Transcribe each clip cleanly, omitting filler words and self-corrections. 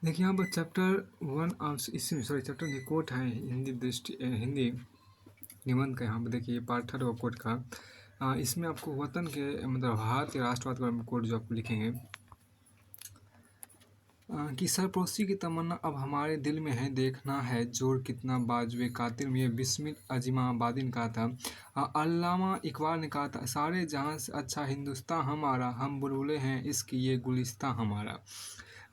देखिए यहाँ पर चैप्टर वन इसमें चैप्टर की कोट है हिंदी निबंध का। यहाँ पर देखिए पार्ट थर्ड कोट का। इसमें आपको वतन के मतलब भारत के राष्ट्रवाद के बारे में कोट जो आपको लिखेंगे कि सरपरोशी की तमन्ना अब हमारे दिल में है, देखना है जोर कितना बाजुए कातिल में। ये बिस्मिल अजीमाबादी ने कहा था। अल्लामा इकबाल ने कहा था, सारे जहां से अच्छा हिंदुस्तान हमारा, हम बुलबुलें हैं इसकी ये गुलिस्तां हमारा।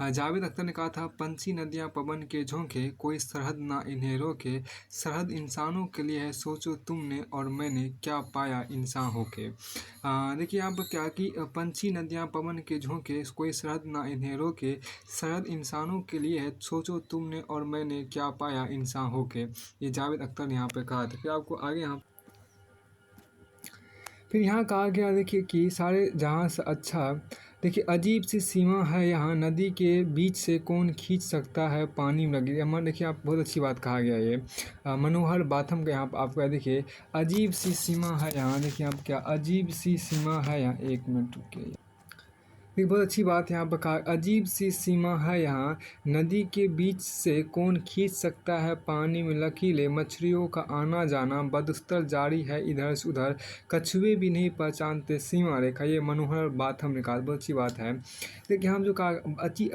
जावेद अख्तर ने कहा था, पंछी नदियाँ पवन के झोंके, कोई सरहद ना इन्हें रोके, सरहद इंसानों के लिए है, सोचो तुमने और मैंने क्या पाया इंसान होके। देखिए यहाँ पर क्या कि पंछी नदियाँ पवन के झोंके, कोई सरहद ना इन्हें रोके, सरहद इंसानों के लिए है, सोचो तुमने और मैंने क्या पाया इंसान होके। ये जावेद अख्तर ने यहाँ पे कहा था। फिर आपको आगे फिर यहाँ कहा गया देखिए कि सारे जहाँ से अच्छा, देखिए अजीब सी सीमा है यहाँ, नदी के बीच से कौन खींच सकता है पानी में लगी। हमारे देखिए आप बहुत अच्छी बात कहा गया ये मनोहर बाथम का। यहाँ आपको देखिए अजीब सी सीमा है यहाँ, देखिए आप क्या अजीब सी सीमा है यहाँ, एक मिनट रुकिए। एक बहुत अच्छी बात यहाँ पर कहा, अजीब सी सीमा है यहाँ, नदी के बीच से कौन खींच सकता है पानी में लकीरें, मछलियों का आना जाना बदस्तर जारी है इधर से उधर, कछुए भी नहीं पहचानते सीमा रेखा। ये मनोहर बाथम ने कहा, बहुत अच्छी बात है। देखिए हम जो कहा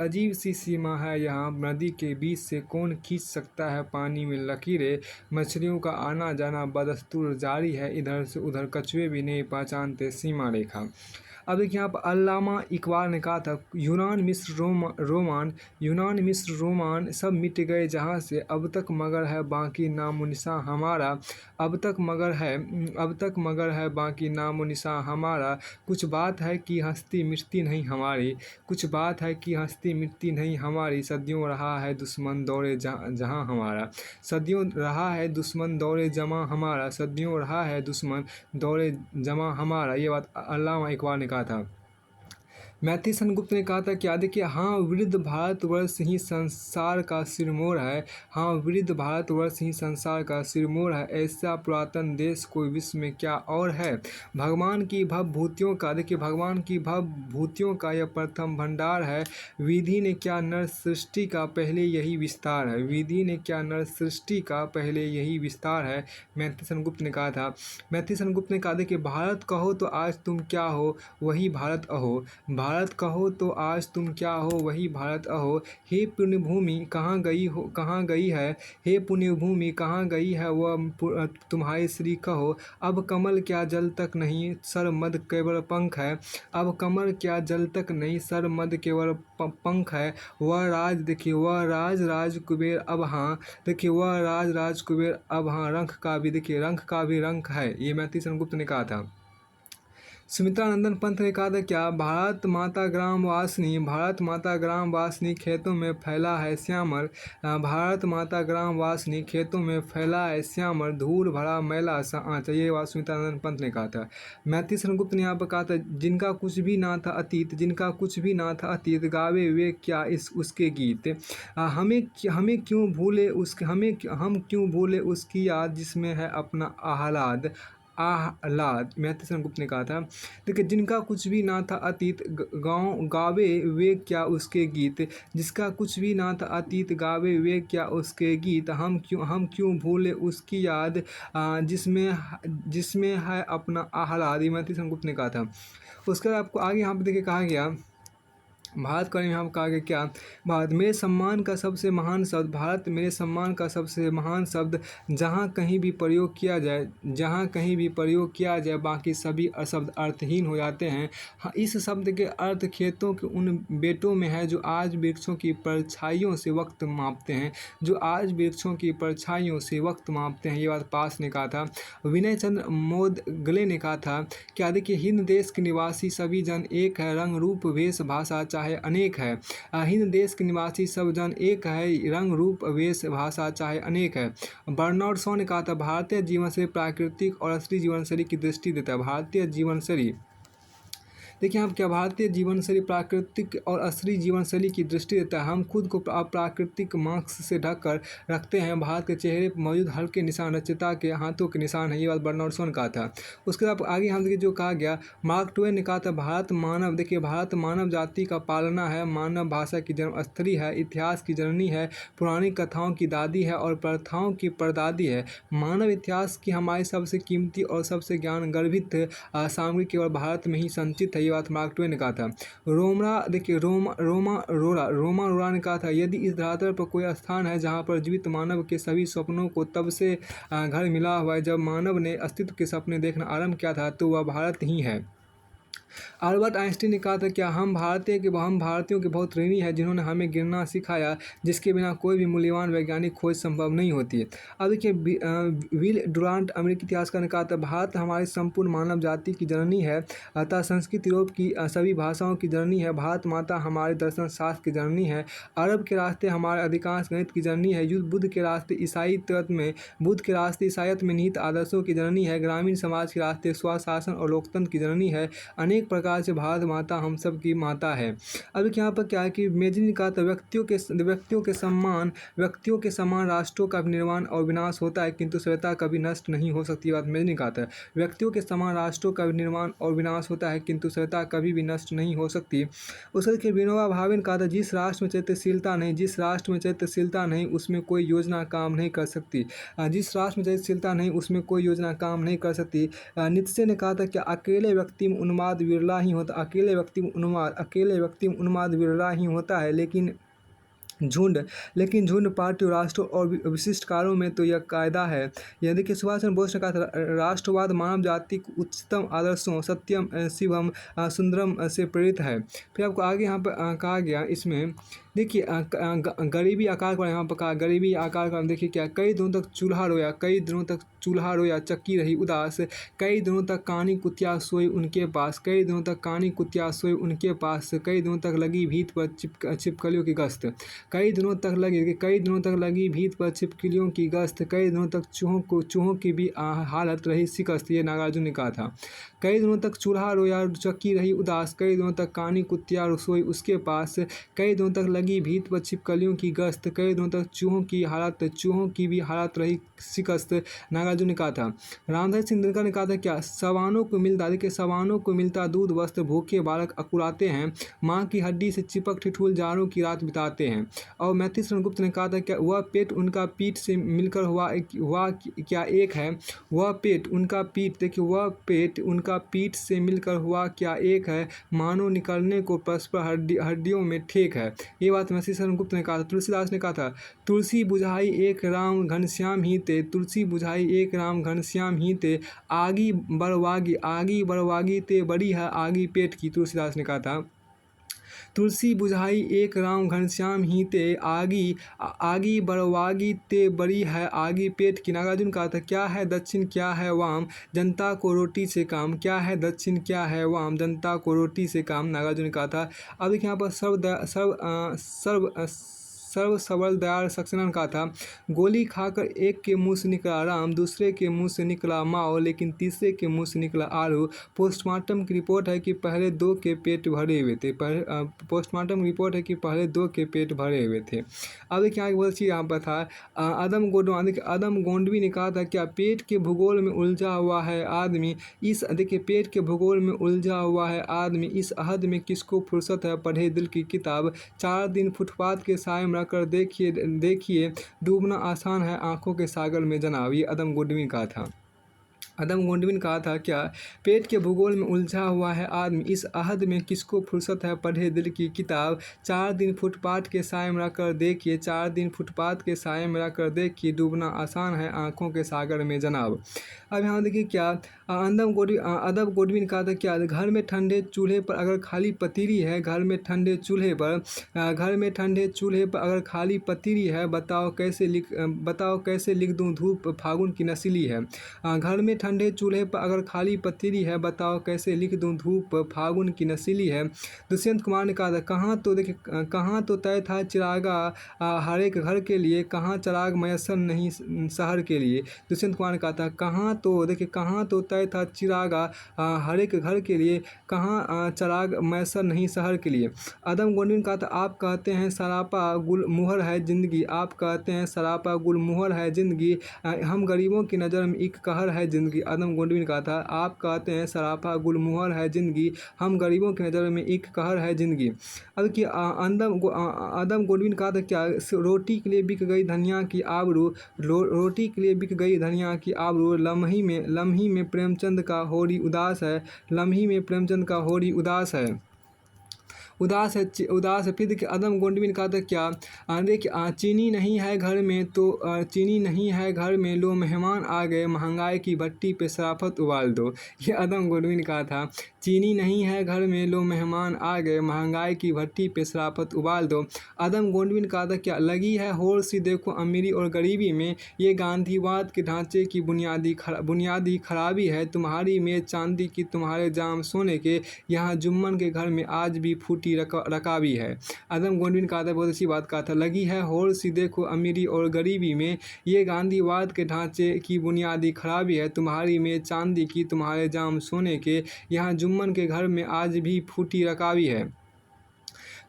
अजीब सी सीमा है यहाँ, नदी के बीच से कौन खींच सकता है पानी में लकीरें, मछलियों का आना जाना बदस्तूर जारी है इधर से उधर, कछुए भी नहीं पहचानते सीमा रेखा। अब देखिए यहाँ पर अल्लामा इकबाल ने कहा था, यूनान मिस्र रोमान सब मिट गए जहाँ से, अब तक मगर है बाकी नामो निशान हमारा, अब तक मगर है बाकी नामो निशान हमारा, कुछ बात है कि हस्ती मिटती नहीं हमारी, कुछ बात है कि हस्ती मिटती नहीं हमारी, सदियों रहा है दुश्मन दौरे जहाँ हमारा, सदियों रहा है दुश्मन दौरे जमा हमारा, सदियों रहा है दुश्मन दौरे जमा हमारा। ये बात अल्लामा इकबाल ने कहा था। मैथिली सेनगुप्त ने कहा था क्या, देखिए हाँ वृद्ध भारतवर्ष ही संसार का सिरमौर है, हाँ वृद्ध भारतवर्ष ही संसार का सिरमौर है, ऐसा पुरातन देश कोई विश्व में क्या और है, भगवान की भवभूतियों का, देखिए भगवान की भवभूतियों का यह प्रथम भंडार है, विधि ने क्या नर सृष्टि का पहले यही विस्तार है, विधि ने क्या नर सृष्टि का पहले यही विस्तार है। मैथिली सेनगुप्त ने कहा था। मैथिली सेनगुप्त ने कहा, देखिए भारत कहो तो आज तुम क्या हो वही भारत अहो, भारत कहो तो आज तुम क्या हो वही भारत अहो, हे पुण्यभूमि कहाँ गई हो कहाँ गई है, हे पुण्यभूमि कहाँ गई है वह तुम्हारी श्री कहो, अब कमल क्या जल तक नहीं सर मद केवल पंख है, अब कमल क्या जल तक नहीं सर मद केवल पंख है, वह राज देखिए वह राज कुबेर अब हाँ, देखिए वह राज कुबेर अब हाँ, रंख का भी देखिए रंख का भी रंख है। ये मैथिली सेनगुप्त ने कहा था। सुमित्रा नंदन पंत ने कहा था क्या, भारत माता ग्राम वासिनी, भारत माता ग्राम वासिनी खेतों में फैला है श्यामल, भारत माता ग्राम वासिनी खेतों में फैला है श्यामल, धूल भरा मैला सा आंचल। ये बात सुमित्रा नंदन पंत ने कहा था। मैथिली सेनगुप्त ने यहाँ पर कहा था, जिनका कुछ भी ना था अतीत, जिनका कुछ भी ना था अतीत, गावे वे क्या इस उसके गीत, हमें क्यों भूले उसके हम क्यों भूले उसकी याद, जिसमें है अपना आह्लाद। मैथिली सेनगुप्त ने कहा था। देखिए जिनका कुछ भी ना था अतीत गावे वे क्या उसके गीत, जिसका कुछ भी ना था अतीत गावे वे क्या उसके गीत, हम क्यों भूले उसकी याद, जिसमें जिसमें है अपना आह्लाद। ये मैथिली सेनगुप्त ने कहा था। उसके बाद आपको आगे यहाँ पर देखिए कहा गया, भारत के बारे में यहाँ कहा गया क्या, भारत मेरे सम्मान का सबसे महान शब्द, भारत मेरे सम्मान का सबसे महान शब्द, जहाँ कहीं भी प्रयोग किया जाए, जहाँ कहीं भी प्रयोग किया जाए बाकी सभी शब्द अर्थहीन हो जाते हैं। हाँ, इस शब्द के अर्थ खेतों के उन बेटों में है जो आज वृक्षों की परछाइयों से वक्त मापते हैं, जो आज वृक्षों की परछाइयों से वक्त मापते हैं। ये बात पास ने कहा था। विनय चंद्र मोदगले ने कहा था क्या, देखिए हिंद देश के निवासी सभी जन एक है, रंग रूप वेश भाषा चाहे अनेक है, हिंद देश के निवासी सब जन एक है, रंग रूप वेश भाषा चाहे अनेक है। बर्नार्ड शॉ ने कहा था, भारतीय जीवन शैली प्राकृतिक और असली जीवन शैली की दृष्टि देता है, भारतीय जीवन शैली देखिए हम क्या भारतीय जीवन शैली प्राकृतिक और असली जीवन शैली की दृष्टि देता है। हम खुद को प्राकृतिक मास्क से ढक कर रखते हैं। भारत के चेहरे पर मौजूद हल्के निशान रचयिता के हाथों के निशान है। ये बात बर्नार्ड शॉ ने कहा था। उसके बाद आगे हम देखिए जो कहा गया, मार्क ट्वेन ने कहा था भारत मानव जाति का पालना है, मानव भाषा की जन्मस्थली है, इतिहास की जननी है, पुरानी कथाओं की दादी है और प्रथाओं की परदादी है। मानव इतिहास की हमारी सबसे कीमती और सबसे ज्ञान गर्भित सामग्री केवल भारत में ही संचित है। ये बात मार्क ट्वेन ने कहा था। रोमा रोरा ने कहा था, यदि इस धरातल पर कोई स्थान है जहाँ पर जीवित मानव के सभी सपनों को तब से घर मिला हुआ है जब मानव ने अस्तित्व के सपने देखना आरंभ किया था, तो वह भारत ही है। अल्बर्ट आइंस्टीन ने कहा था, क्या हम भारतीयों के बहुत ऋणी हैं जिन्होंने हमें गिनना सिखाया, जिसके बिना कोई भी मूल्यवान वैज्ञानिक खोज संभव नहीं होती। अब देखिए विल डुरांट अमेरिकी इतिहासकार ने कहा था, भारत हमारी संपूर्ण मानव जाति की जननी है, अतः संस्कृत यूरोप की सभी भाषाओं की जननी है। भारत माता हमारे दर्शन शास्त्र की जननी है। अरब के रास्ते हमारे अधिकांश गणित की जननी है। बुद्ध के रास्ते ईसाईयत में निहित आदर्शों की जननी है। ग्रामीण समाज के रास्ते स्वशासन और लोकतंत्र की जननी है। अनेक प्रकार से भारत माता हम सब की माता है। अब यहाँ पर क्या है कि मेजनी ने कहा था, व्यक्तियों के समान राष्ट्रों का निर्माण और विनाश होता है, किंतु सभ्यता कभी नष्ट नहीं हो सकती। बात मेजनी ने कहा था, व्यक्तियों के समान राष्ट्रों का निर्माण और विनाश होता है, किंतु सभ्यता कभी भी नष्ट नहीं हो सकती। उसके बाद विनोबा भावे ने कहा था, जिस राष्ट्र में चैत्यशीलता नहीं उसमें कोई योजना काम नहीं कर सकती। नीत्शे ने कहा था कि अकेले व्यक्ति में उन्माद विरला ही होता है, लेकिन झुंड पार्टियों, राष्ट्रों और विशिष्ट कार्यों में तो यह कायदा है। यह देखिए सुभाष चंद्र बोस ने कहा था, राष्ट्रवाद मानव जाति के उच्चतम आदर्शों सत्यम शिवम सुंदरम से प्रेरित है। फिर आपको आगे यहाँ पर कहा गया, इसमें देखिए गरीबी आकार का यहाँ पर कहा, गरीबी आकार का देखिए क्या, कई दिनों तक चूल्हा रोया चक्की रही उदास, कई दिनों तक कानी कुतिया सोई उनके पास, कई दिनों तक लगी भीत पर छिपकलियों की गश्त, कई दिनों तक लगी भीत पर छिपकलियों की गश्त, कई दिनों तक चूहों की भी हालत रही शिकस्त। ये नागार्जुन ने कहा था। कई दिनों तक चूल्हा रोया चक्की रही उदास, कई दिनों तक कानी कुतिया सोई उसके पास, कई दिनों तक लगी भीत पर छिपकलियों की गश्त, कई दिनों तक चूहों की भी हालत रही शिकस्त। नागार्जुन ने कहा था। रामधारी सिंह दिनकर ने कहा था, क्या सवानों को मिलता दूध वस्त्र, भूखे बालक अकुलाते हैं, माँ की हड्डी से चिपक ठिठुल जाड़ों की रात बिताते हैं। और मैथिली शरण गुप्त ने कहा था, क्या वह पेट उनका पीठ से मिलकर हुआ क्या एक है, वह पेट उनका पीठ से मिलकर हुआ क्या एक है, मानो निकलने को परस्पर हड्डियों में ठेक है। ये बात मैथिली शरण गुप्त ने कहा था। तुलसीदास ने कहा था, तुलसी बुझाई एक राम घनश्याम ही ते, आगी बड़वागी ते बड़ी है आगी पेट की। तुलसीदास ने कहा था, तुलसी बुझाई एक राम घनश्याम ही ते, आगी बड़वागी ते बड़ी है आगी पेट की। नागार्जुन कहा था, क्या है दक्षिण क्या है वाम, जनता को रोटी से काम, क्या है दक्षिण क्या है वाम, जनता को रोटी से काम। नागार्जुन ने कहा था। अब देखिए यहाँ पर सर्व सबल दयाल सक्सेना ने कहा था, गोली खाकर एक के मुंह से निकला राम, दूसरे के मुंह से निकला माओ, लेकिन तीसरे के मुंह से निकला आलू। पोस्टमार्टम की रिपोर्ट है कि पहले दो के पेट भरे हुए थे। अब देखिए आगे बहुत अच्छी यहाँ पर था, अदम गोंडवी ने कहा था, क्या पेट के भूगोल में उलझा हुआ है आदमी, इस अहद में किसको फुर्सत है पढ़े दिल की किताब, 4 दिन फुटपाथ के साय में कर देखिए डूबना आसान है आंखों के सागर में जनाब। ये अदम गोंडवी ने कहा था। क्या पेट के भूगोल में उलझा हुआ है आदमी, इस अहद में किसको फुर्सत है पढ़े दिल की किताब, 4 दिन फुटपाथ के साय में देखिए डूबना आसान है आंखों के सागर में जनाब। अब यहाँ देखिए क्या अदम गोंडवी ने कहा था, क्या घर में ठंडे चूल्हे पर अगर खाली पतीली है, घर में ठंडे चूल्हे पर अगर खाली पतीली है, बताओ कैसे लिख दूं धूप फागुन की नसीली है। घर में ठंडे चूल्हे पर अगर खाली पतीली है, बताओ कैसे लिख दूं धूप फागुन की नशीली है। दुष्यंत कुमार ने कहा था कहाँ तो देखिए कहाँ तो तय था चिरागा हर एक घर के लिए, कहाँ चिराग मयसर नहीं शहर के लिए। दुष्यंत कुमार ने कहा था कहाँ तो देखिए कहाँ तो तय था चिरागा हर एक घर के लिए, कहाँ चिराग मयसर नहीं शहर के लिए। आदम गोंडी ने कहा था आप कहते हैं सरापा गुल मुहर है ज़िंदगी, आप कहते हैं सरापा गुल मुहर है ज़िंदगी, हम गरीबों की नज़र में एक कहर है ज़िंदगी। आदम गोंडी ने कहा था आप कहते हैं सरापा गुल मुहर है ज़िंदगी, हम गरीबों की नज़र में एक कहर है ज़िंदगी। अब कि आदम गोंडी ने कहा था क्या रोटी के लिए बिक गई धनिया की आबरू, रोटी के लिए बिक गई धनिया की आबरू, लम्ही में प्रेमचंद का होरी उदास है, लम्ही में प्रेमचंद का होरी उदास है। उदास है। फिर देखिए आदम गोंडवी ने कहा था क्या देखिए चीनी नहीं है घर में तो चीनी नहीं है घर में, लो मेहमान आ गए महंगाई की भट्टी पे शराफत उबाल दो। ये आदम गोंडवी ने कहा था चीनी नहीं है घर में, लो मेहमान आ गए महंगाई की भट्टी पे शराफत उबाल दो। आदम गोंडवी ने कहा था क्या लगी है होड़ सी देखो अमीरी और गरीबी में, ये गांधीवाद के ढांचे की बुनियादी खराबी है, तुम्हारी मेज चांदी की तुम्हारे जाम सोने के, यहाँ जुम्मन के घर में आज भी फूटी रकाबी है। आदम गोंडवी ने कहा था बहुत अच्छी बात कहा था लगी है होड़ सी देखो अमीरी और गरीबी में, ये गांधीवाद के ढांचे की बुनियादी खराबी है, तुम्हारी मेज चांदी की तुम्हारे जाम सोने के, यहाँ जुम्मन के घर में आज भी फूटी रकाबी है।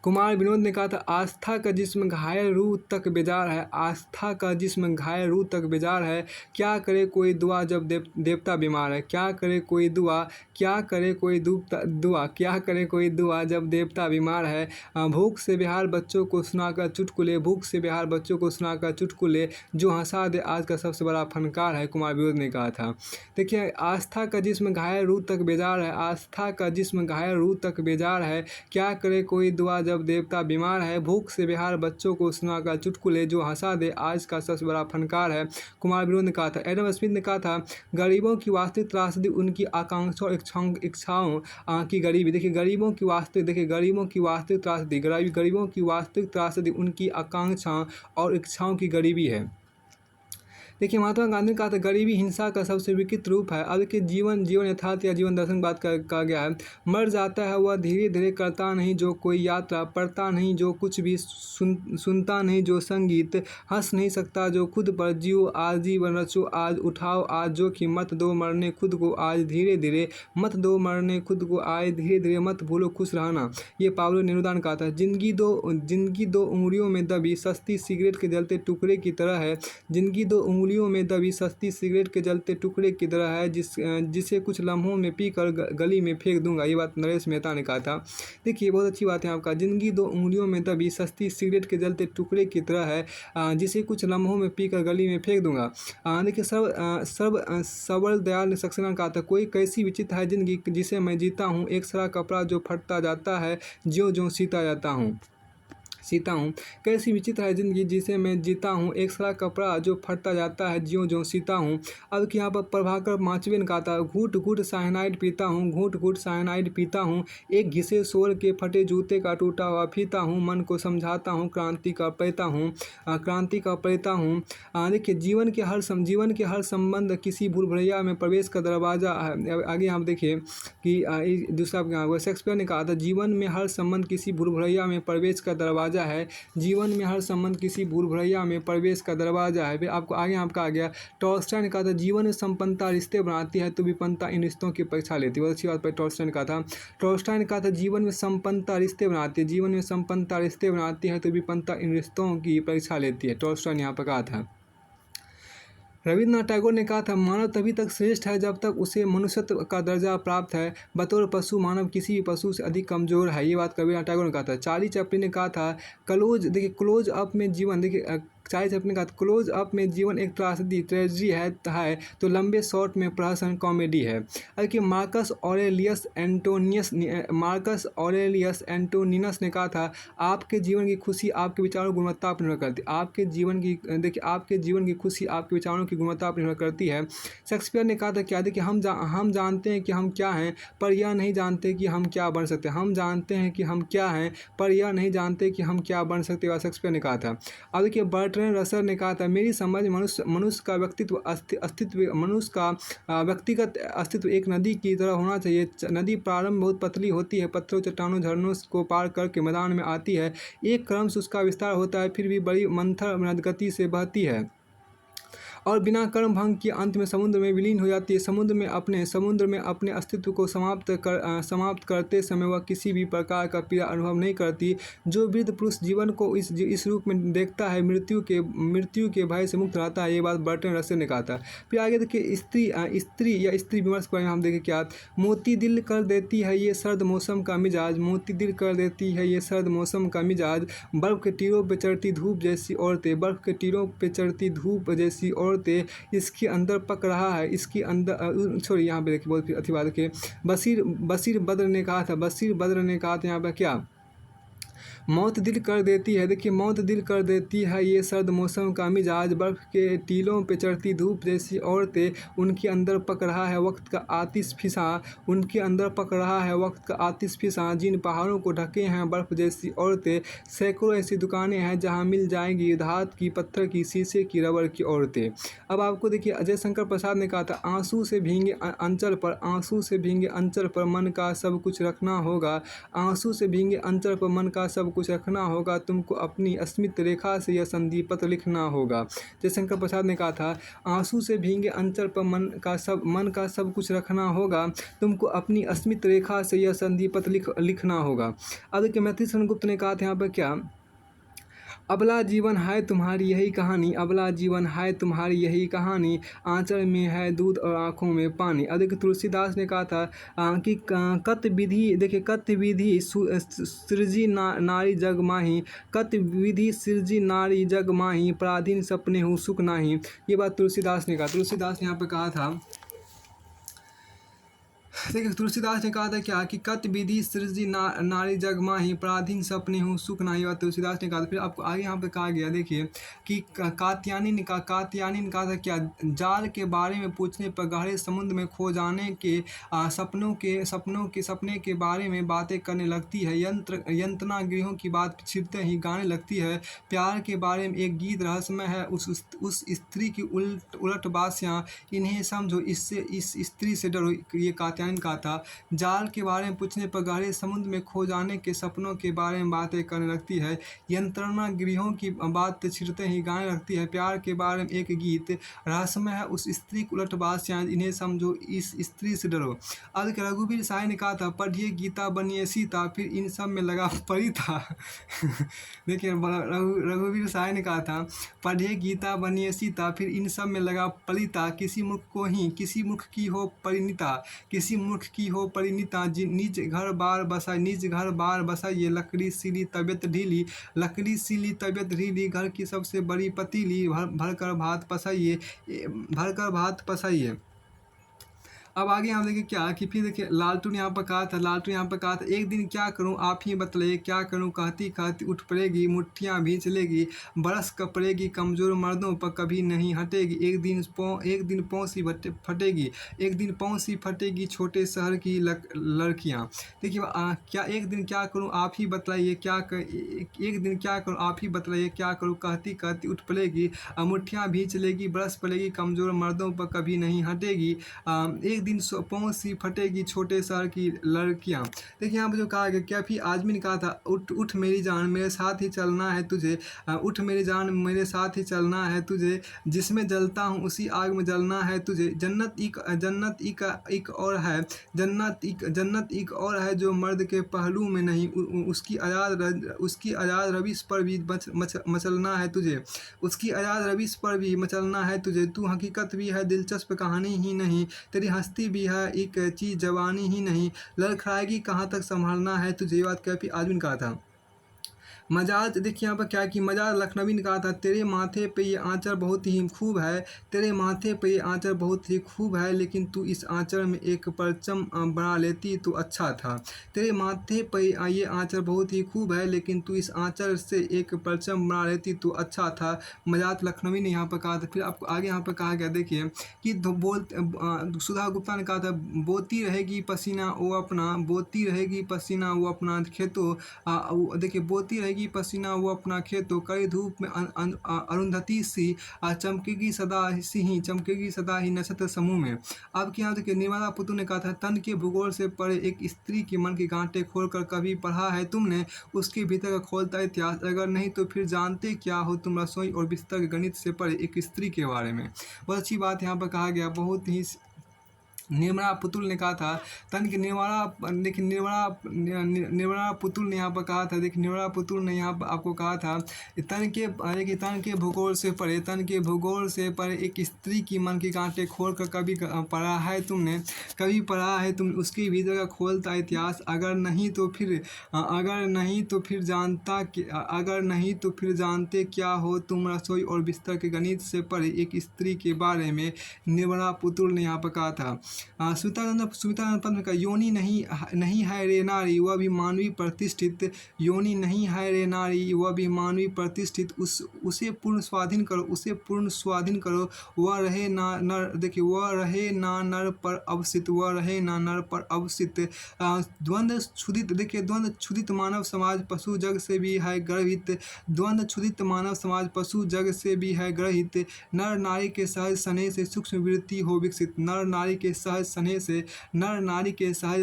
कुमार विनोद ने कहा था आस्था का जिस्म घायल रूह तक बेजार है, आस्था का जिस्म घायल रूह तक बेजार है, क्या करे कोई दुआ जब देवता बीमार है, क्या करे कोई दुआ, क्या करे कोई दुआ, क्या करे कोई दुआ जब देवता बीमार है। भूख से बेहाल बच्चों को सुनाकर चुटकुले, भूख से बेहाल बच्चों को सुनाकर चुटकुले, जो हंसा दे आज का सबसे बड़ा फनकार है, कुमार विनोद ने कहा था। देखिए आस्था का जिस्म घायल रूह तक बेजार है, आस्था का जिस्म घायल रूह तक बेजार है, क्या करे कोई दुआ जब देवता बीमार है, भूख से बेहाल बच्चों को सुनाकर चुटकुले, जो हंसा दे आज का सबसे बड़ा फनकार है, कुमार विनोद ने कहा था। एडम स्मिथ ने कहा था गरीबों की वास्तविक त्रासदी उनकी आकांक्षा और इच्छाओं की गरीबी। देखिए गरीबों की वास्तविक त्रासदी उनकी आकांक्षाओं और इच्छाओं की गरीबी है। देखिए महात्मा गांधी ने कहा था गरीबी हिंसा का सबसे विकृत रूप है। अब देखिए जीवन यथार्थ या जीवन दर्शन की बात कहा गया है। मर जाता है वह धीरे धीरे, करता नहीं जो कोई यात्रा, पढ़ता नहीं जो कुछ भी, सुनता नहीं जो संगीत, हंस नहीं सकता जो खुद पर, जियो आज जीवन रचो आज, उठाओ आज जोखिम, मत दो मरने खुद को आज धीरे धीरे, मत दो मरने खुद को आज धीरे धीरे, मत भूलो खुश रहना। ये पाब्लो नेरुदा ने कहा था। जिंदगी दो उंगलियों में दबी सस्ती सिगरेट के जलते टुकड़े की तरह है, जिंदगी दो उंगलियों में दबी सस्ती सिगरेट के जलते टुकड़े की तरह है, जिसे कुछ लम्हों में पीकर गली में फेंक दूंगा। ये बात नरेश मेहता ने कहा था। देखिए बहुत अच्छी बात है आपका, जिंदगी दो उंगलियों में दबी सस्ती सिगरेट के जलते टुकड़े की तरह है, जिसे कुछ लम्हों में पीकर गली में फेंक दूंगा। देखिए सबल दयाल सक्सेना ने कहा था कोई कैसी विचित्र है जिंदगी जिसे मैं जीता हूँ, एक सरा कपड़ा जो फटता जाता है, ज्यों ज्यों सीता हूँ। कैसी विचित्र है जिंदगी जिसे मैं जीता हूँ, एक सरा कपड़ा जो फटता जाता है, ज्यों ज्यों सीता हूँ। अब कि यहाँ पर प्रभाकर माचवे ने कहा था घूट घूट साइनाइड पीता हूँ, घूट घूट साइनाइड पीता हूँ, एक घिसे सोल के फटे जूते का टूटा हुआ फीता हूँ, मन को समझाता हूँ क्रांति का प्रेता हूँ। देखिए जीवन के हर संबंध किसी भूल भुलैया में प्रवेश का दरवाजा है। आगे आप देखिए कि दूसरा शेक्सपियर ने कहा था जीवन में हर संबंध किसी भूल भुलैया में प्रवेश का दरवाजा है, जीवन में हर संबंध किसी भूल भुलैया में प्रवेश का दरवाजा है। फिर आपको आगे आपका आ गया टॉल्स्टॉय ने कहा था जीवन में संपन्नता रिश्ते बनाती है तो विपन्नता इन रिश्तों की परीक्षा लेती है। बहुत अच्छी बात पर टॉल्स्टॉय ने कहा था। टॉल्स्टॉय ने कहा था जीवन में संपन्नता रिश्ते बनाती है, जीवन में संपन्नता रिश्ते बनाती है तो विपन्नता इन रिश्तों की परीक्षा लेती है। टॉल्स्टॉय ने यहाँ पर कहा था। रविन्द्रनाथ टैगोर ने कहा था मानव तभी तक श्रेष्ठ है जब तक उसे मनुष्यत्व का दर्जा प्राप्त है, बतौर पशु मानव किसी भी पशु से अधिक कमजोर है। ये बात रविन्द्रनाथ टैगोर ने कहा था। चार्ली चैपलिन ने कहा था क्लोज अप में जीवन, देखिए चार्ली चैपलिन ने कहा था क्लोज अप में जीवन एक ट्रेजेडी है तो लंबे शॉट में प्रहसन कॉमेडी है। कि मार्कस ऑरेलियस एंटोनिनस ने कहा था आपके जीवन की खुशी आपके विचारों की गुणवत्ता पर निर्भर करती है, आपके जीवन की खुशी आपके विचारों की गुणवत्ता पर निर्भर करती है। शेक्सपियर ने कहा था क्या, देखिए हम जानते हैं कि हम क्या हैं पर यह नहीं जानते कि हम क्या बन सकते, हम जानते हैं कि हम क्या हैं पर यह नहीं जानते कि हम क्या बन सकते, शेक्सपियर ने कहा था। अब देखिए बर्ट्रैंड रसल ने कहा था, मेरी समझ मनुष्य का मनुष्य का व्यक्तिगत अस्तित्व एक नदी की तरह होना चाहिए। नदी प्रारंभ बहुत पतली होती है, पत्थरों, चट्टानों, झरनों को पार करके मैदान में आती है। एक क्रम से उसका विस्तार होता है, फिर भी बड़ी मंथर गति से बहती है और बिना कर्म भंग के अंत में समुद्र में विलीन हो जाती है। समुद्र में अपने अस्तित्व को समाप्त करते समय वह किसी भी प्रकार का पीड़ा अनुभव नहीं करती। जो वृद्ध पुरुष जीवन को इस रूप में देखता है, मृत्यु के भय से मुक्त रहता है। ये बात बर्ट्रैंड रसल ने कहा था। फिर आगे देखिए, स्त्री विमर्श पर हम देखें क्या, मोती दिल कर देती है ये सर्द मौसम का मिजाज, मोती दिल कर देती है ये सर्द मौसम का मिजाज, बर्फ के तीरों पर चढ़ती धूप जैसी औरतें, बर्फ के तीरों पर चढ़ती धूप जैसी औरतें, इसके अंदर पक रहा है, इसके अंदर सॉरी यहाँ पे देखिए बहुत अच्छी बात है। बशीर बद्र ने कहा था यहाँ पे क्या, मौत दिल कर देती है। देखिए, मौत दिल कर देती है ये सर्द मौसम का मिजाज, बर्फ़ के टीलों पे चढ़ती धूप जैसी औरतें, उनके अंदर पक रहा है वक्त का आतिश फिसा, उनके अंदर पक रहा है वक्त का आतिश फिसा, जिन पहाड़ों को ढके हैं बर्फ़ जैसी औरतें, सैकड़ों ऐसी दुकानें हैं जहाँ मिल जाएंगी धात की, पत्थर की, शीशे की, रबड़ की औरतें। अब आपको देखिए, अजय शंकर प्रसाद ने कहा था, आंसू से भींगे अंचल पर मन का सब कुछ रखना होगा, आंसू से भींगे अंचल पर मन का सब कुछ रखना होगा, तुमको अपनी अस्मित रेखा से यह संधि पत्र लिखना होगा। जयशंकर प्रसाद ने कहा था, आंसू से भींगे अंचल पर मन का सब कुछ रखना होगा, तुमको अपनी अस्मित रेखा से यह संधि पत्र लिखना होगा। अब देखिए, मैथिली शरण गुप्त ने कहा था यहाँ पर क्या, अबला जीवन है तुम्हारी यही कहानी, अबला जीवन है तुम्हारी यही कहानी, आंचल में है दूध और आँखों में पानी। अब देखिए, तुलसीदास ने कहा था कि कत विधि सृजी नारी जग माही, कत विधि सृजी नारी जग माही, पराधीन सपने हो सुख नाही। ये बात तुलसीदास ने कहा। तुलसीदास ने यहाँ पे कहा था, देखिए, तुलसीदास ने कहा था क्या कि कत विधि सृजी नारी जग माही, पराधीन सपने हूँ सुख नाही। बात तुलसीदास ने कहा था। फिर आपको आगे यहाँ पे कहा गया, देखिए कि कात्यायनी ने कहा था क्या, जाल के बारे में पूछने पर गहरे समुद्र में खो जाने के सपने के बारे में बातें करने लगती है, यंत्रणा गृहों की बात छिड़ते ही गाने लगती है, प्यार के बारे में एक गीत रहस्यमय है, उस स्त्री की उलट बासियाँ, इन्हें समझो, इससे इस स्त्री से डरो। ये कात्यायनी कहा था। जाल के बारे में पूछने पर गहरे समुद्र में खो जाने के सपनों के बारे में बातें करने लगती है, यंत्रणा गृहों की बात छिड़ते ही गाने लगती है, प्यार के बारे में एक गीत रहस्यमय है, उस स्त्री की उलट बासियाँ, इन्हें समझो, इस स्त्री से डरो। अब रघुवीर साय ने कहा था, पढ़िए गीता बनिए सीता, फिर इन सब में लगा पड़ी था। देखिए, रघुवीर साय ने कहा था, पढ़िए गीता बनिए सीता, फिर इन सब में लगा पलिता, किसी मूर्ख की हो परिणीता, किसी मूर्ख की हो परिणीता, निज घर बार बसाइए, लकड़ी सीली तबियत ढीली, घर की सबसे बड़ी पतीली, भरकर भात पसाइए। अब आगे हम देखें क्या कि फिर देखिए, लालटू ने यहाँ पर कहा था, एक दिन क्या करूँ आप ही बतलाइए, क्या करूँ कहती कहती उठ पड़ेगी, मुट्ठियाँ भी चलेगी, बरस कब पड़ेगी, कमज़ोर मर्दों पर कभी नहीं हटेगी, एक दिन पौं सी फटेगी, छोटे शहर की लड़कियाँ। देखिए, क्या एक दिन क्या करूँ आप ही बतलाइए, एक दिन क्या करूँ आप ही बतलाइए, क्या करूँ कहती कहती उठ पड़ेगी, मुट्ठियाँ भी चलेगी, बरस पड़ेगी, कमज़ोर मर्दों पर कभी नहीं हटेगी, एक दिन पौं सी फटेगी, छोटे शहर की लड़कियाँ। देखिए, यहाँ पर जो कहा गया, क्या फिर आदमी ने कहा था, उठ मेरी जान मेरे साथ ही चलना है तुझे, उठ मेरी जान मेरे साथ ही चलना है तुझे, जिसमें जलता हूँ उसी आग में जलना है तुझे, जन्नत एक और है, जन्नत एक और है जो मर्द के पहलू में नहीं, उसकी आज़ाद रविश पर भी मचलना है तुझे, उसकी आज़ाद रविश पर भी मचलना है तुझे, तू हकीकत भी है दिलचस्प कहानी ही नहीं, तेरी हस्ती भी है एक चीज़ जवानी ही नहीं, लड़खड़ाएगी कहाँ तक संभालना है तुझे। ये बात कैफी आदमी ने कहा था। मजाज, देखिए यहाँ पर क्या कि मजाज लखनवी ने कहा था, तेरे माथे पे ये आंचल बहुत ही खूब है, तेरे माथे पे ये आंचल बहुत ही खूब है, लेकिन तू इस आंचल में एक परचम बना लेती तो अच्छा था, तेरे माथे पे ये आंचल बहुत ही खूब है, लेकिन तू इस आंचल से एक परचम बना लेती तो अच्छा था। मजाज लखनवी ने यहाँ पर कहा था। फिर आपको आगे यहाँ पर कहा गया, देखिए कि सुधा गुप्ता ने कहा था, बोती रहेगी पसीना वो अपना खेतो, देखिए बोती रहेगी बहाएगी पसीना वो अपना खेतों, कड़ी धूप में अरुंधति सी चमकेगी सदा ही नक्षत्र समूह में। अब क्या देखिए, निर्मला पुतु ने कहा था, तन के भूगोल से परे एक स्त्री के मन की गांठें खोलकर कभी पढ़ा है तुमने उसके भीतर का खोलता इतिहास, अगर नहीं तो फिर जानते क्या हो तुम रसोई और बिस्तर के गणित से परे एक स्त्री के बारे में। बहुत अच्छी बात यहाँ पर कहा गया, बहुत ही निर्मला पुतुल ने कहा था, तन की निर्मला पुतुल ने यहाँ पर कहा था, देखिए निर्मला पुतुल ने यहाँ पर आपको कहा था, तन के भूगोल से परे एक स्त्री की मन की गांठें खोल कर कभी पढ़ा है तुम उसके भीतर का खोलता इतिहास, अगर नहीं तो फिर जानते क्या हो तुम रसोई और बिस्तर के गणित से परे एक स्त्री के बारे में। निर्मला पुतुल ने यहाँ पर कहा था। स्मितानंद पंत का, योनि नहीं है रे नारी वह भी मानवीय प्रतिष्ठित, योनि नहीं है रे नारी वह भी मानवीय प्रतिष्ठित, उसे पूर्ण स्वाधीन करो, वह रहे ना नर, देखिए वह रहे ना नर पर अवसित, द्वंद्व क्षुधित मानव समाज पशु जग से भी है गर्भित, नर नारी के सहज स्नेह से सूक्ष्म वृत्ति हो विकसित, नर नारी के सहज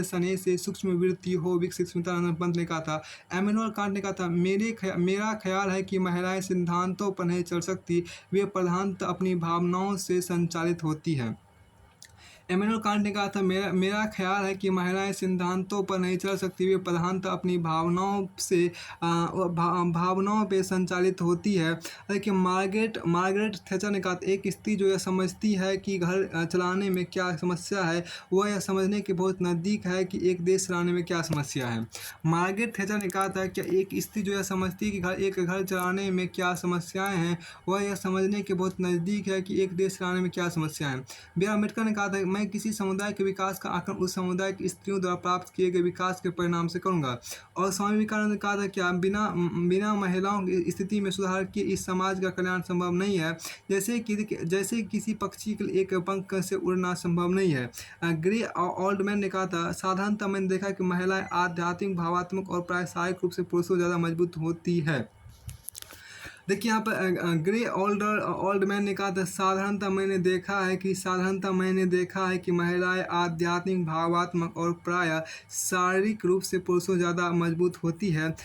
स्नेह से सूक्ष्म वृत्ति हो विकसित। स्मितानंद पंत ने कहा था। एमेनुअल कांट ने कहा था, मेरा ख्याल है कि महिलाएं सिद्धांतों पर नहीं चल सकती, वे प्रधानतः अपनी भावनाओं से संचालित होती हैं। एमेनुअल कांट ने कहा था, मेरा ख्याल है कि महिलाएं सिद्धांतों पर नहीं चल सकती, वे प्रधानतः अपनी भावनाओं पे संचालित होती है। देखिए मार्गरेट थैचर ने कहा था, एक स्त्री जो यह समझती है कि घर चलाने में क्या समस्या है वह यह समझने के बहुत नज़दीक है कि एक देश चलाने में क्या समस्या है। मार्गरेट थैचर ने कहा था कि एक स्त्री जो यह समझती है कि एक घर चलाने में क्या समस्याएं हैं वह यह समझने के बहुत नज़दीक है कि एक देश चलाने में क्या समस्या है। बी आर अम्बेडकर ने कहा था, मैं किसी समुदाय के विकास का आकलन उस समुदाय की स्त्रियों द्वारा प्राप्त किए गए विकास के परिणाम से करूंगा। और स्वामी विवेकानंद ने कहा था, क्या बिना महिलाओं की स्थिति में सुधार किए इस समाज का कल्याण संभव नहीं है, जैसे किसी पक्षी के लिए एक पंख से उड़ना संभव नहीं है। ग्रे ओल्डमैन ने कहा था, साधारणतः मैंने देखा कि महिलाएं आध्यात्मिक, भावात्मक और प्रायशायिक रूप से पुरुषों से ज़्यादा मजबूत होती है। देखिए यहाँ पर ग्रे ओल्ड मैन ने कहा था, साधारणतः मैंने देखा है कि महिलाएं आध्यात्मिक, भावात्मक और प्राय शारीरिक रूप से पुरुषों ज़्यादा मजबूत होती है।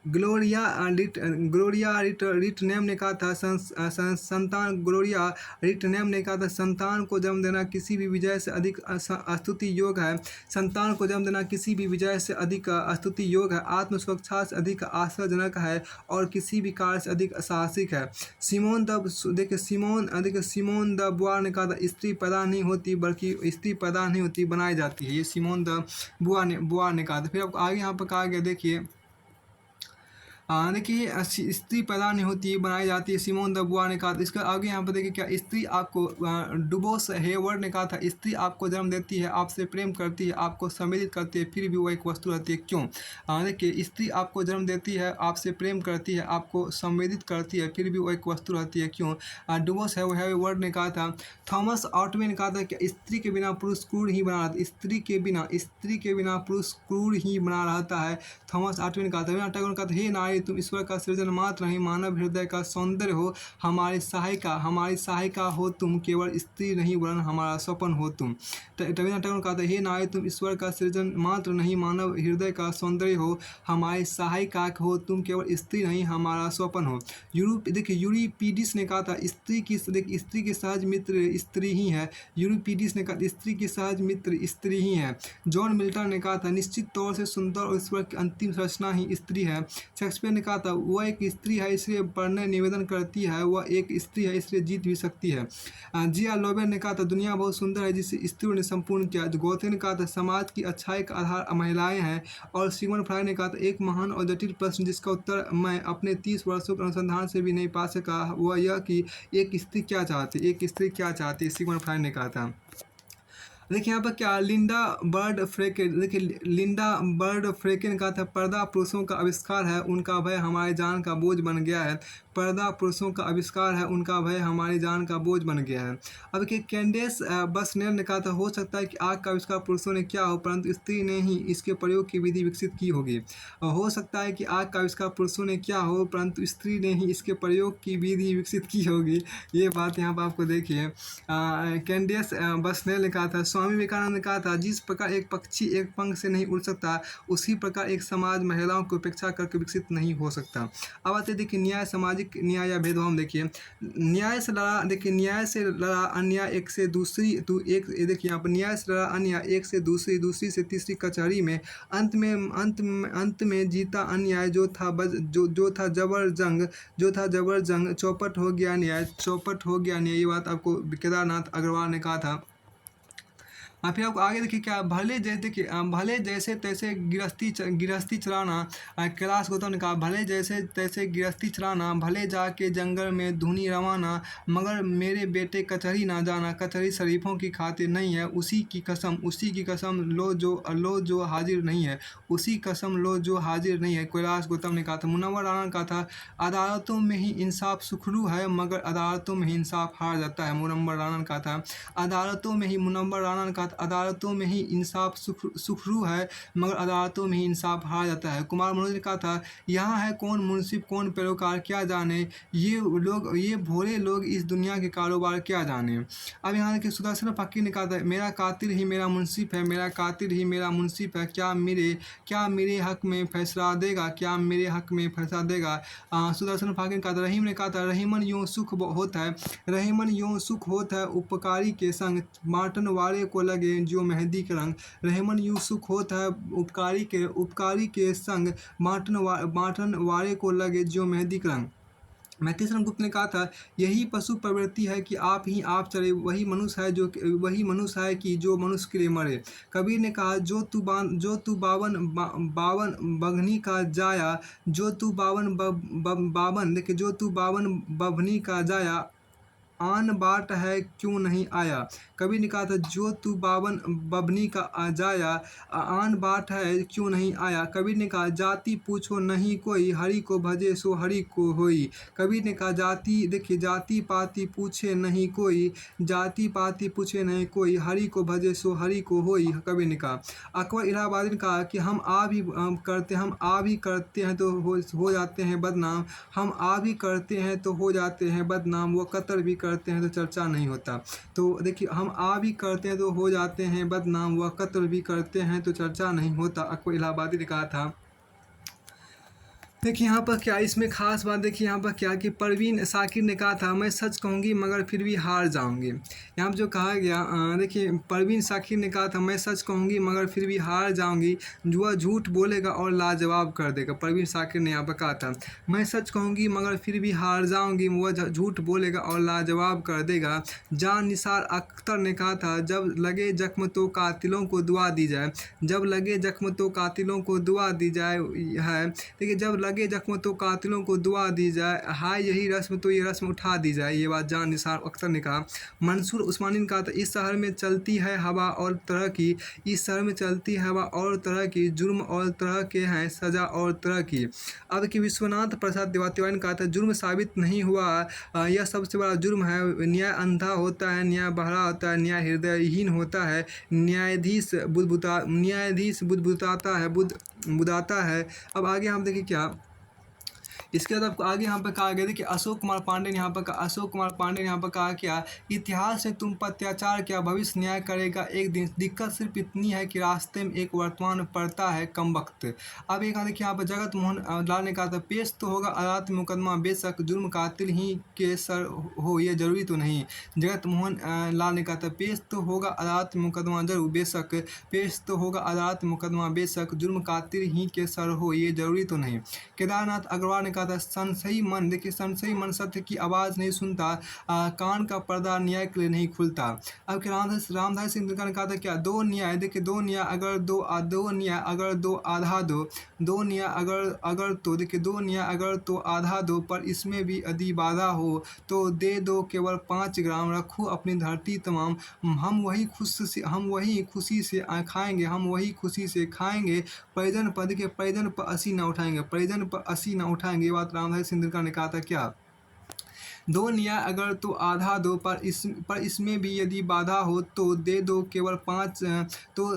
ग्लोरिया रिटनेम ने कहा था, संतान को जन्म देना किसी भी विजय से अधिक स्तुति योग है, आत्मसुरक्षा से अधिक आशाजनक है और किसी भी कार्य से अधिक साहसिक है। सिमोन द बुआर ने कहा था, स्त्री पैदा नहीं होती बनाई जाती है। ये सिमोन द बुआर ने कहा था। फिर आपको आगे यहाँ पर कहा गया, देखिए देखिए स्त्री पैदा नहीं होती बनाई जाती है, सिमोन द बुआर ने कहा था। इसका आगे यहाँ पर देखिए क्या स्त्री आपको, डुबोस हेवर्ड ने कहा था, स्त्री आपको जन्म देती है, आपसे प्रेम करती है, आपको सम्मिलित करती है, फिर भी वो एक वस्तु रहती है, क्यों? देखिए स्त्री आपको जन्म देती है, आपसे प्रेम करती है, आपको संवेदित करती है, फिर भी वो एक वस्तु रहती है, क्यों? डुबोस हेवर्ड ने कहा था। थॉमस ऑटवे ने कहा था कि स्त्री के बिना पुरुष क्रूर ही बना रहता है, स्त्री के बिना पुरुष क्रूर ही बना रहता है। थॉमस ऑटवे ने कहा था। रवींद्रनाथ टैगोर ने कहा था, हे नारी तुम ईश्वर का सृजन मात्र नहीं, मानव हृदय का सौंदर्य हो, हमारी सहायिका हो तुम, केवल स्त्री नहीं वरन हमारा स्वप्न हो तुम। रवींद्रनाथ टैगोर ने कहा था, हे नारी तुम ईश्वर का सृजन मात्र नहीं, मानव हृदय का सौंदर्य हो, हमारी सहायिका हो तुम, केवल स्त्री नहीं हमारा स्वप्न हो। यूरिपिडिस ने कहा था, स्त्री की सहज मित्र स्त्री ही है। यूरिपिडिस ने कहा, स्त्री की सहज मित्र स्त्री ही है। जॉन मिल्टन ने कहा था, निश्चित तौर से सुंदर और ईश्वर की अंतिम रचना ही स्त्री है। शेक्सपियर ने कहा था, वह एक स्त्री है इसलिए पढ़ने निवेदन करती है, वह एक स्त्री है इसलिए जीत भी सकती है। जी.आर. लोवेल ने कहा था, दुनिया बहुत सुंदर है जिसे स्त्रियों ने संपूर्ण किया। गोथे ने कहा था, समाज की अच्छाई का आधार महिलाएं हैं। और सिगमंड फ्रायड ने कहा था, एक महान और जटिल प्रश्न जिसका उत्तर मैं अपने 30 वर्षों के अनुसंधान से भी नहीं पा सका, वह यह कि एक स्त्री क्या चाहती है, सिगमंड फ्रायड ने कहा था। देखिए यहाँ पर क्या, लिंडा बर्ड फ्रेके ने कहा था, पर्दा पुरुषों का आविष्कार है, उनका भय हमारे जान का बोझ बन गया है। पर्दा पुरुषों का आविष्कार है, उनका भय हमारी जान का बोझ बन गया है। अब कि कैंडेस बसनेल ने कहा था, हो सकता है कि आग का आविष्कार पुरुषों ने किया हो, परंतु स्त्री ने ही इसके प्रयोग की विधि विकसित की होगी। हो सकता है कि आग का आविष्कार पुरुषों ने किया हो, परंतु स्त्री ने ही इसके प्रयोग की विधि विकसित की होगी। ये बात यहाँ पर आपको देखिए कैंडेस बसनेल ने कहा था। स्वामी विवेकानंद ने कहा था, जिस प्रकार एक पक्षी एक पंख से नहीं उड़ सकता, उसी प्रकार एक समाज महिलाओं की उपेक्षा करके विकसित नहीं हो सकता। अब आते देखिए न्याय, सामाजिक न्याय या भेदभाव। देखिए न्याय से लड़ा, देखिए न्याय से लड़ा अन्याय एक से दूसरी, तो एक देखिए यहाँ पर न्याय से लड़ा अन्याय एक से दूसरी, दूसरी से तीसरी कचहरी में, अंत में जीता अन्याय, जो था जबर जंग, चौपट हो गया न्याय, चौपट हो गया न्याय। ये बात आपको केदारनाथ अग्रवाल ने कहा था। फिर आपको आगे देखिए क्या, भले जैसे तैसे गृहस्थी चलाना। कैलाश गौतम ने कहा, भले जैसे तैसे गृहस्थी चलाना, भले जाके जंगल में धुनी रवाना, मगर मेरे बेटे कचहरी ना जाना, कचहरी शरीफों की खातिर नहीं है, उसी की कसम लो जो हाजिर नहीं है, उसी कसम लो जो हाजिर नहीं है। कैलाश गौतम ने कहा था। मुनव्वर राना ने कहा था, अदालतों में ही इंसाफ सुखरू है, मगर अदालतों में ही इंसाफ हार जाता है। मुनव्वर राना ने कहा था, मुनव्वर राना ने कहा, अदालतों में ही इंसाफ सुखरू है, मगर अदालतों में ही इंसाफ हार जाता है। कुमार मनोज ने कहा था, यहाँ है कौन मुंसिफ कौन पैरोकार, क्या जाने ये भोले लोग इस दुनिया के कारोबार, क्या जाने। अब यहाँ देखिए सुदर्शन फकीर ने कहा था, मेरा कातिल ही मेरा मुंसिफ है, मेरा कातिल ही मेरा मुंसिफ है, क्या मेरे हक में फैसला देगा, क्या मेरे हक में फैसला देगा। सुदर्शन फकीर ने कहा था। रहीम ने कहा था, रहीमन यूँ सुख होता है उपकारी के संग, माटन वाले को लगे जो मेहंदी का रंग। रहमन यूँ सुख होता है उपकारी के संग, माटन वाले को लगे जो मेहंदी का रंग। मैथिली गुप्त ने कहा था, यही पशु प्रवृत्ति है कि आप चले, वही मनुष्य है कि जो मनुष्य के लिए मरे। कबीर ने कहा, जो तू बावन बघनी का जाया, जो तू बावन बभनी का जाया, आन बाट है क्यों नहीं आया। कबीर ने कहा था, जो तू बावन बभनी का जाया, आन बाट है क्यों नहीं आया। कबीर ने कहा, जाति पूछो नहीं कोई, हरि को भजे सो हरि को होई। कबीर ने कहा, जाति पाति पूछे नहीं कोई, हरि को भजे सो हरि को होई। कबीर ने कहा। अकबर इलाहाबादी ने कहा कि हम आ भी करते हैं तो हो जाते हैं बदनाम, वो कतर भी करते हैं तो चर्चा नहीं होता। तो देखिए हम आ भी करते हैं तो हो जाते हैं बदनाम, वह कत्ल भी करते हैं तो चर्चा नहीं होता। अकबर इलाहाबादी ने कहा था। देखिए यहाँ पर क्या इसमें खास बात, देखिए यहाँ पर क्या कि परवीन शाकिर ने कहा था, मैं सच कहूँगी मगर फिर भी हार जाऊँगी। यहाँ पर जो कहा गया, देखिए परवीन शाकिर ने कहा था, मैं सच कहूँगी मगर फिर भी हार जाऊँगी, वह झूठ बोलेगा और लाजवाब कर देगा। परवीन शाकिर ने यहाँ पर कहा था, मैं सच कहूँगी मगर फिर भी हार जाऊँगी, वह झूठ बोलेगा और लाजवाब कर देगा। जान निसार अख्तर ने कहा था, जब लगे जख्म तो कातिलों को दुआ दी जाए, है। देखिए जब लगे जख्म तो कातिलों को दुआ दी जाए, हाय यही रस्म तो ये रस्म उठा दी जाए। ये बात जान निसार अख्तर ने कहा। मंसूर उस्मानी ने कहा था, इस शहर में चलती है हवा और तरह की, जुर्म और तरह के हैं सजा और तरह की। अब कि विश्वनाथ प्रसाद तिवारी ने कहा था, जुर्म साबित नहीं हुआ, यह सबसे बड़ा जुर्म है। न्याय अंधा होता है, न्याय बहरा होता है, न्याय हृदयहीन होता है, न्यायाधीश बुदाता है। अब आगे हम देखिए क्या, इसके बाद आपको आगे यहाँ पर कहा गया, देखिए अशोक कुमार पांडे ने यहाँ पर कहा क्या, इतिहास ने तुम पर अत्याचार किया, भविष्य न्याय करेगा एक दिन, दिक्कत सिर्फ इतनी है कि रास्ते में एक वर्तमान पड़ता है कम वक्त। अब एक देखिए यहाँ पर जगत मोहन लाल ने कहा था, पेश तो होगा अदालत में मुकदमा, बेशक जुर्म कातिल ही के सर हो ये जरूरी तो नहीं। जगत मोहन लाल ने कहा था, पेश तो होगा अदालत में मुकदमा जरूर, बेशक जुर्म कातिल ही के सर हो ये जरूरी तो नहीं। केदारनाथ अग्रवाल ने कहा था, संशयी मन, देखिए संशयी मन सत्य की आवाज़ नहीं सुनता, कान का पर्दा न्याय के लिए नहीं खुलता। अब कि रामधारी सिंह दिनकर ने कहा था क्या, दो न्याय अगर दो आधा दो, अगर तो आधा दो, पर इसमें भी यदि बाधा हो तो दे दो केवल 5 ग्राम, रखो अपनी धरती तमाम, हम वही खुशी से खाएंगे, पैदन पर असी न उठाएंगे। ये बात रामधारी सिंह दिनकर ने कहा था क्या। दो न्याय अगर तो आधा दो, पर इसमें भी यदि बाधा हो तो दे दो केवल पाँच। तो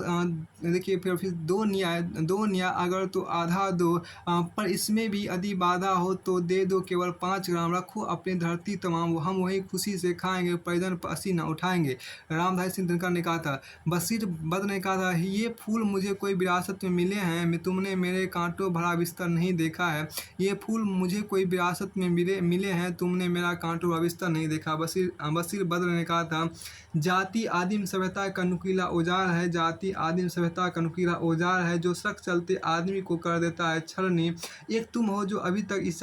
देखिए फिर दो न्याय अगर तो आधा दो, पर इसमें भी यदि बाधा हो तो दे दो केवल 5 ग्राम। रखो अपनी धरती तमाम, हम वही खुशी से खाएंगे, परिजन पसी न उठाएंगे। रामधारी सिंह दिनकर ने कहा था। बशीर बद्र ने कहा था, ये फूल मुझे कोई विरासत में मिले हैं, तुमने मेरे कांटों भरा बिस्तर नहीं देखा है। ये फूल मुझे कोई विरासत में मिले हैं, तुमने मेरा कांटों भरा बिस्तर नहीं देखा। बशीर बद्र ने कहा था, जाति आदिम सभ्यता का नुकीला औजार है, जाति आदिम सभ्यता का नुकीला औजार है, जो सख्त चलते आदमी को कर देता है छलनी। एक तुम हो जो अभी तक इस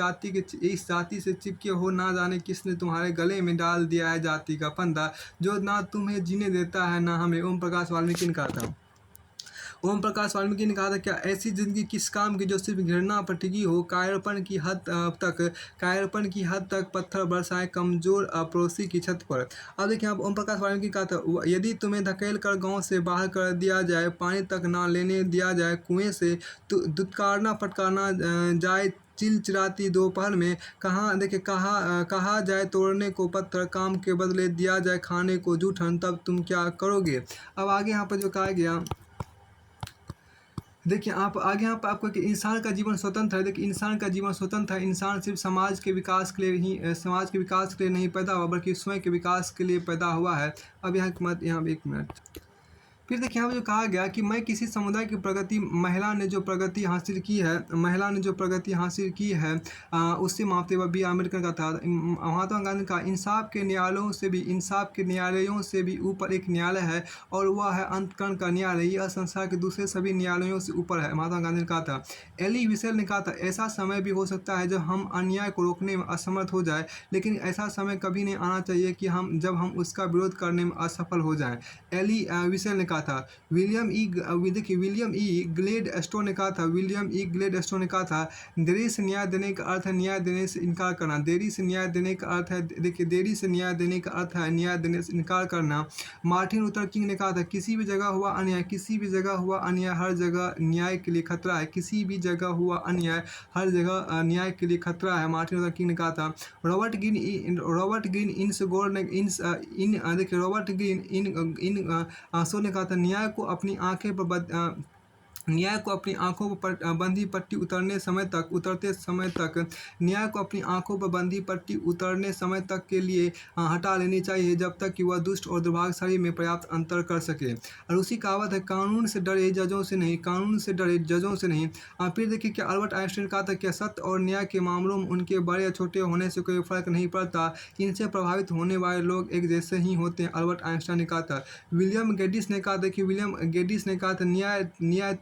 जाति से चिपके हो, ना जाने किसने तुम्हारे गले में डाल दिया है जाति का फंदा, जो ना तुम्हें जीने देता है ना हमें। ओम प्रकाश वाल्मीकि ने कहा था। ओम प्रकाश वाल्मीकि ने कहा था, क्या ऐसी जिंदगी किस काम की जो सिर्फ घृणा पर टिकी हो, कायरपन की हद तक पत्थर बरसाए कमजोर पड़ोसी की छत पर। अब देखिए आप ओम प्रकाश वाल्मीकि ने कहा था, यदि तुम्हें धकेल कर गाँव से बाहर कर दिया जाए, पानी तक ना लेने दिया जाए कुएं से, तो दुत्कारना फटकारना जाए चिलचिलाती दोपहर में, कहा जाए तोड़ने को पत्थर, काम के बदले दिया जाए खाने को जूठन, तब तुम क्या करोगे। अब आगे यहाँ पर जो कहा गया, देखिए आप आगे यहाँ पर आपको कि इंसान का जीवन स्वतंत्र है। देखिए इंसान का जीवन स्वतंत्र है, इंसान सिर्फ समाज के विकास के लिए नहीं पैदा हुआ, बल्कि स्वयं के विकास के लिए पैदा हुआ है। अब यहाँ एक मिनट फिर देखिए यहाँ पर जो कहा गया कि मैं किसी समुदाय की प्रगति, महिला ने जो प्रगति हासिल की है उससे मापते हुए बी आम्बेडकर का था। महात्मा गांधी का इंसाफ के न्यायालयों से भी ऊपर एक न्यायालय है, और वह है अंतकरण का न्यायालय। यह संसार के दूसरे सभी न्यायालयों से ऊपर है, महात्मा गांधी ने कहा था। एली विसेल ने कहा था, ऐसा समय भी हो सकता है जब हम अन्याय को रोकने में असमर्थ हो जाए, लेकिन ऐसा समय कभी नहीं आना चाहिए कि जब हम उसका विरोध करने में असफल हो जाएं। एली विसेल ने कहा था। विलियम ई ग्लेड स्टोर ने कहा था, देरी से न्याय देने का अर्थ है न्याय देने से इनकार करना। देरी से न्याय देने का अर्थ है न्याय देने से इनकार करना। मार्टिन लूथर किंग ने कहा था, किसी भी जगह हुआ अन्याय हर जगह न्याय के लिए खतरा है। किसी भी जगह हुआ अन्याय हर जगह न्याय के लिए खतरा है, मार्टिन लूथर किंग ने कहा था। रॉबर्ट ग्रीन सो ने कहा था, न्याय को अपनी आंखों पर बंधी पट्टी उतरते समय तक के लिए हटा लेनी चाहिए, जब तक कि वह दुष्ट और दुर्भाग्यशाली में पर्याप्त अंतर कर सके। और उसी कहावत है, कानून से डरे जजों से नहीं। फिर देखिए क्या अल्बर्ट आइंस्टाइन कहा था, क्या सत्य और न्याय के मामलों में उनके बड़े या छोटे होने से कोई फर्क नहीं पड़ता, इनसे प्रभावित होने वाले लोग एक जैसे ही होते हैं, अल्बर्ट आइंस्टाइन ने कहा था। विलियम गेडिस ने कहा था, न्याय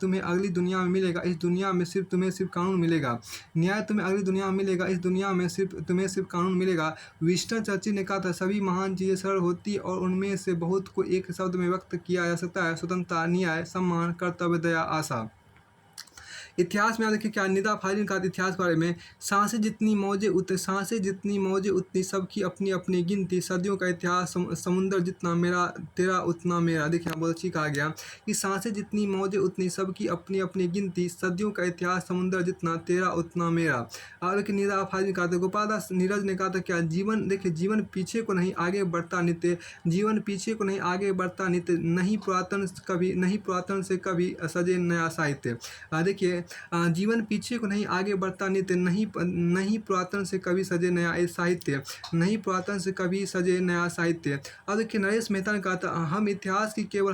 तुम्हें अगली दुनिया में मिलेगा, इस दुनिया में तुम्हें सिर्फ कानून मिलेगा। न्याय तुम्हें अगली दुनिया में मिलेगा, इस दुनिया में तुम्हें सिर्फ कानून मिलेगा। विंस्टन चर्चिल ने कहा था, सभी महान चीज़ें सरल होती और उनमें से बहुत को एक शब्द में व्यक्त किया जा सकता है, स्वतंत्रता, न्याय, सम्मान, कर्तव्य, दया, आशा। इतिहास में देखिए क्या निदा फाजिल ने कहा इतिहास के बारे में, सांसें जितनी मौजें उतनी सबकी अपनी अपनी गिनती, सदियों का इतिहास समुंदर जितना मेरा तेरा उतना मेरा। देखिए यहाँ बहुत अच्छी कहा गया कि सांसें जितनी मौजें उतनी सबकी अपनी अपनी गिनती, सदियों का इतिहास समुंदर जितना तेरा उतना मेरा। और देखिए निदा फाजिल ने कहा था। गोपाल दास नीरज ने कहा था क्या, जीवन पीछे को नहीं आगे बढ़ता नित्य, नहीं पुरातन से कभी सजे नया साहित्य। देखिए जीवन पीछे को नहीं आगे बढ़ता नित्य, नहीं पुरातन से कभी सजे नया साहित्य। अब देखिए नरेश मेहता ने कहा था, हम इतिहास की केवल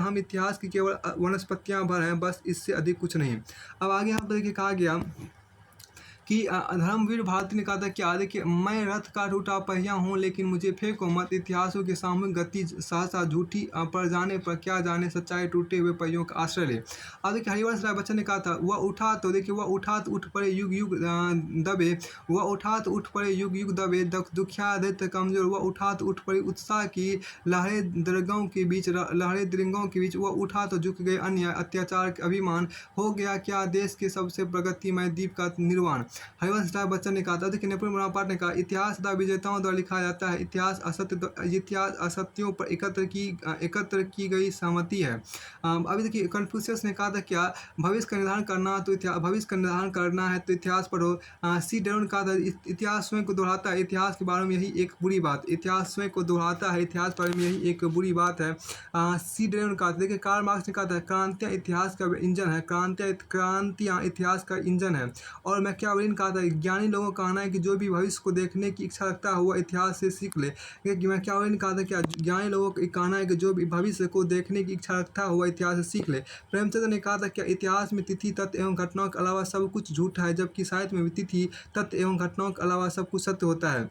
वनस्पतियां भर हैं, बस इससे अधिक कुछ नहीं। अब आगे यहाँ पर देखिए कहा गया कि धर्मवीर भारती ने कहा था क्या, देखिए मैं रथ का टूटा पहिया हूँ लेकिन मुझे फेंको मत, इतिहासों की सामूहिक गति सहसा झूठी पड़ जाने पर क्या जाने सच्चाई टूटे हुए पहियों का आश्रय ले। अब देखिए हरिवंश राय बच्चन ने कहा था, वह उठा तो उठ पड़े युग युग दबे, दुखिया दैत्य कमजोर, वह उठा तो उठ पड़ी उत्साह की लहरें दरगाहों के बीच, वह उठा तो झुक गए अन्याय अत्याचार के अभिमान, हो गया क्या देश के सबसे प्रगतिमय दीप का निर्वाण। हरिवंश राय बच्चन ने कहा था। देखिए नेपोलियन बोनापार्ट ने कहा इतिहास सदा विजेताओं द्वारा लिखा जाता है, इतिहास असत्यों पर एकत्र की गई सहमति है। अभी देखिए कन्फ्यूशियस ने कहा था क्या, भविष्य का निर्धारण करना तो भविष्य का निर्धारण करना है तो इतिहास पढ़ो। सी डेरोन ने कहा था इतिहास स्वयं को दोहराता है, इतिहास के बारे में यही एक बुरी बात, इतिहास स्वयं को दोहराता है, इतिहास के बारे में यही एक बुरी बात है। सी डेरोन ने कहा था। देखिए कार्ल मार्क्स ने कहा था क्रांतियाँ इतिहास का इंजन है, क्रांतियाँ इतिहास का इंजन है। और मैकियावेली ने कहा था ज्ञानी लोगों का कहना है कि जो भी भविष्य को देखने की इच्छा रखता है वह इतिहास से सीख ले। मैकियावेली ने कहा था क्या, ज्ञानी लोगों का कहना है कि जो भी भविष्य को देखने की इच्छा रखता है वह इतिहास से सीख ले। प्रेमचंद ने कहा था क्या, इतिहास में तिथि तथ्य एवं घटनाओं के अलावा सब कुछ झूठा है, जबकि साहित्य में तिथि तथ्य एवं घटनाओं के अलावा सब कुछ सत्य होता है।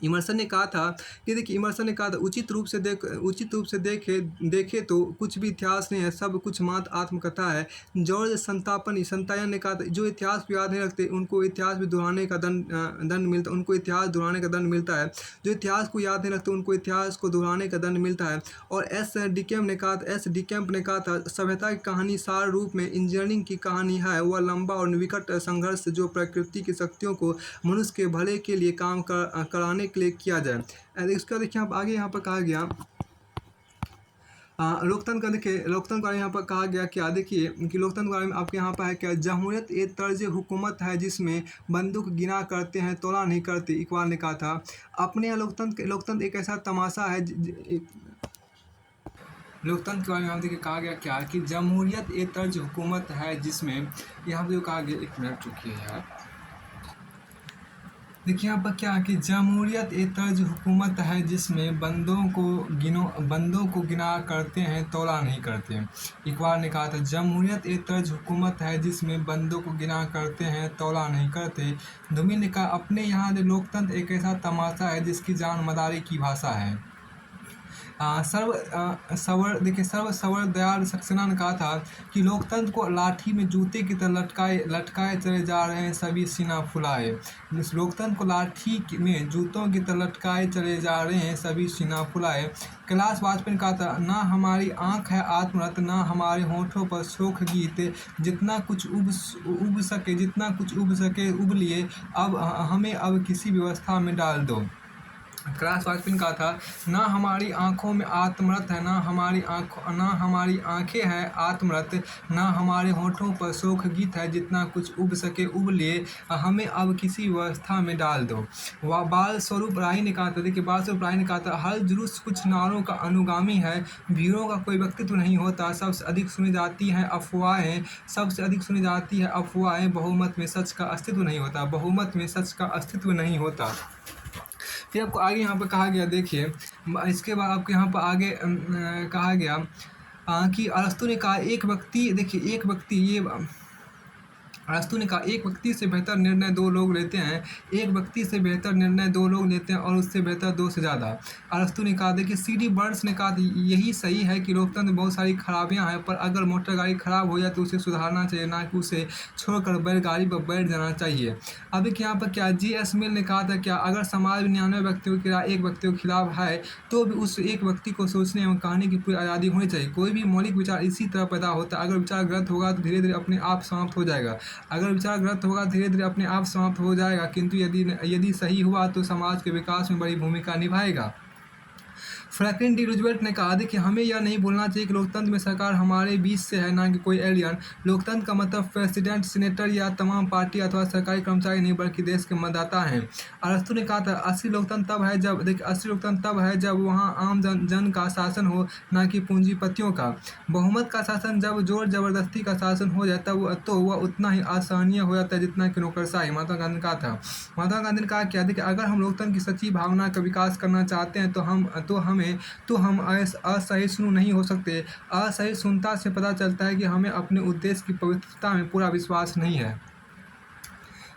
इमर्सन ने कहा था कि देखिए इमर्सन ने कहा था उचित रूप से देखे तो कुछ भी इतिहास नहीं है, सब कुछ मात्र आत्मकथा है। जॉर्ज संतायन ने कहा था जो इतिहास को याद नहीं रखते उनको इतिहास भी दोहराने का दंड मिलता उनको इतिहास दोहराने का दंड मिलता है। जो इतिहास को याद नहीं रखते उनको इतिहास को दोहराने का दंड मिलता है। और एस डी कैम्प ने कहा था सभ्यता की कहानी सार रूप में इंजीनियरिंग की कहानी है, वह लंबा और विकट संघर्ष जो प्रकृति की शक्तियों को मनुष्य के भले के लिए काम कराने के लिए किया जाए। इसका देखिए आप आगे यहाँ पर कहा गया लोकतंत्र के बारे में यहाँ पर कहा गया क्या, देखिए कि लोकतंत्र के बारे में आपके यहाँ पर है क्या, जमहूरियत एक तर्ज हुकूमत है जिसमें बंदूक गिना करते हैं तोला नहीं करते, इकबाल ने कहा था। अपने यहाँ लोकतंत्र एक ऐसा तमाशा है लोकतंत्र के बारे में यहाँ देखिए कहा गया क्या कि जमहूरियत एक तर्ज हुकूमत है जिसमें, यहाँ पर जो कहा गया, एक मिनट रुकिए यार, देखिए यहाँ पर क्या कि जमहूरियत एक तर्ज हुकूमत है जिसमें बंदों को गिना करते हैं तौला नहीं करते। इकबाल ने कहा था जमहूरियत एक तर्ज हुकूमत है जिसमें बंदों को गिना करते हैं तौला नहीं करते। धूमिल ने कहा अपने यहाँ लोकतंत्र एक ऐसा तमाशा है जिसकी जान मदारी की भाषा है। सर्व सवर दयाल सक्सेना ने कहा था कि लोकतंत्र को लाठी में जूते की तरह लटकाए चले जा रहे हैं सभी सीना फुलाए। इस लोकतंत्र को लाठी में जूतों की तरह लटकाए चले जा रहे हैं सभी सीना फुलाए। कैलाश वाजपेयी ने कहा था ना हमारी आँख है आत्मरत, ना हमारे होठों पर शोक गीत, जितना कुछ उब सके उब लिए, अब हमें अब किसी व्यवस्था में डाल दो। कैलाश वाजपेयी ने कहा था ना हमारी आँखों में आत्मरत है, ना हमारी आँखें हैं आत्मरत, ना हमारे होठों पर शोक गीत है, जितना कुछ उब सके उब लिए, हमें अब किसी व्यवस्था में डाल दो। बाल स्वरूप राही ने कहा था, देखिए बाल स्वरूप राही ने कहा था हर जुलूस कुछ नारों का अनुगामी है, भीड़ों का कोई व्यक्तित्व नहीं होता, सबसे अधिक सुनी जाती है अफवाहें, बहुमत में सच का अस्तित्व नहीं होता। फिर आपको आगे यहाँ पर कहा गया, देखिए इसके बाद आपको यहाँ पर आगे कहा गया कि अरस्तु ने कहा अरस्तु ने कहा एक व्यक्ति से बेहतर निर्णय दो लोग लेते हैं, और उससे बेहतर दो से ज़्यादा। अरस्तु ने कहा, देखिए सी.डी. बर्न्स ने कहा यही सही है कि लोकतंत्र में बहुत सारी खराबियां हैं, पर अगर मोटर गाड़ी खराब हो जाए तो उसे सुधारना चाहिए, ना कि उसे छोड़कर बैलगाड़ी पर बैठ जाना चाहिए। अब देखिए यहाँ पर क्या J.S. मिल ने कहा था क्या, अगर समाज में 99 व्यक्तियों की राय एक व्यक्ति के खिलाफ है तो भी उस एक व्यक्ति को सोचने एवं कहने की पूरी आज़ादी होनी चाहिए। कोई भी मौलिक विचार इसी तरह पैदा होता है, अगर विचार गलत होगा तो धीरे धीरे अपने आप समाप्त हो जाएगा, किंतु यदि सही हुआ तो समाज के विकास में बड़ी भूमिका निभाएगा। फ्रैंकलिन डी रूजवेल्ट ने कहा, देखिए हमें यह नहीं भूलना चाहिए कि लोकतंत्र में सरकार हमारे बीच से है, ना कि कोई एलियन। लोकतंत्र का मतलब प्रेसिडेंट, सीनेटर या तमाम पार्टी अथवा सरकारी कर्मचारी नहीं, बल्कि देश के मतदाता हैं। अरस्तु ने कहा था असली लोकतंत्र तब है जब वहाँ आम जन का शासन हो, ना कि पूंजीपतियों का। बहुमत का शासन जब जोर जबरदस्ती का शासन हो जाता है तो वह उतना ही असहनीय हो जाता है जितना कि नौकरशाही। महात्मा गांधी ने कहा था, महात्मा गांधी ने कहा क्या, देखिए अगर हम लोकतंत्र की सच्ची भावना का विकास करना चाहते हैं तो हम असहिष्णु नहीं हो सकते। असहिष्णुता से पता चलता है कि हमें अपने उद्देश्य की पवित्रता में पूरा विश्वास नहीं है।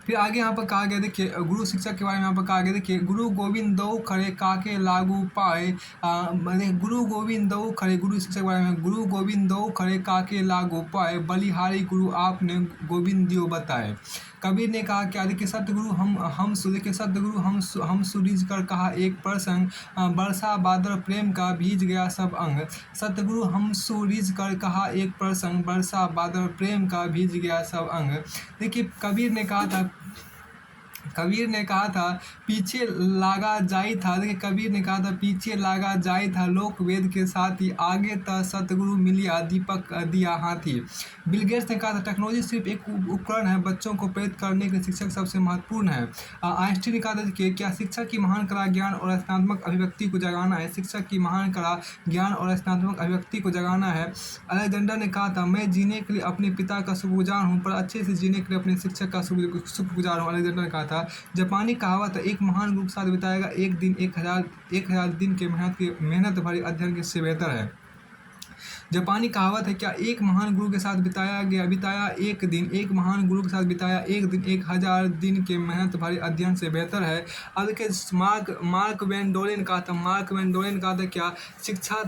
फिर आगे यहाँ पर कहा गया, देखिए गुरु शिक्षक के बारे में यहाँ पर कहा गया, देखिए गुरु गोविंद दऊ खड़े काके लागू पाए। गुरु शिक्षक के बारे में, गुरु गोविंद दऊ खड़े काके लागू पाए, बलिहारी गुरु आपने गोविंद दियो बताए। कबीर ने कहा क्या, देखिए सतगुरु हम सुरीज कर कहा एक प्रसंग, बरसा बादल प्रेम का भीज गया सब अंग। सतगुरु हम सुरीज कर कहा एक प्रसंग, बरसा बादल प्रेम का भीज गया सब अंग। देखिए कबीर ने कहा था कबीर ने कहा था पीछे लागा जाई था, देखिए कबीर ने कहा था पीछे लागा जाई था लोक वेद के साथ ही, आगे त सतगुरु मिलिया दीपक दिया हाथी। बिल गेट्स ने कहा था टेक्नोलॉजी सिर्फ एक उपकरण है, बच्चों को प्रेरित करने के लिए शिक्षक सबसे महत्वपूर्ण है। आइंस्टीन ने कहा था कि क्या शिक्षा की महान कला ज्ञान और रचनात्मक अभिव्यक्ति को जगाना है, शिक्षा की महान कला ज्ञान और रचनात्मक अभिव्यक्ति को जगाना है। अलेक्जेंडर ने कहा था मैं जीने के लिए अपने पिता का शुक्रगुजार हूँ, पर अच्छे से जीने के लिए अपने शिक्षक का शुक्रगुजार हूँ। अलेक्जेंडर ने कहा था जापानी कहावत है एक महान गुरु के साथ बिताएगा एक दिन 1000 दिन के मेहनत भरे अध्ययन से बेहतर है। जापानी कहावत है क्या एक महान गुरु के साथ बिताया एक महान गुरु के साथ बिताया एक दिन 1000 दिन के मेहनत भरे अध्ययन से बेहतर है। अब देखिए मार्क वेन डोरेन कहा था क्या शिक्षा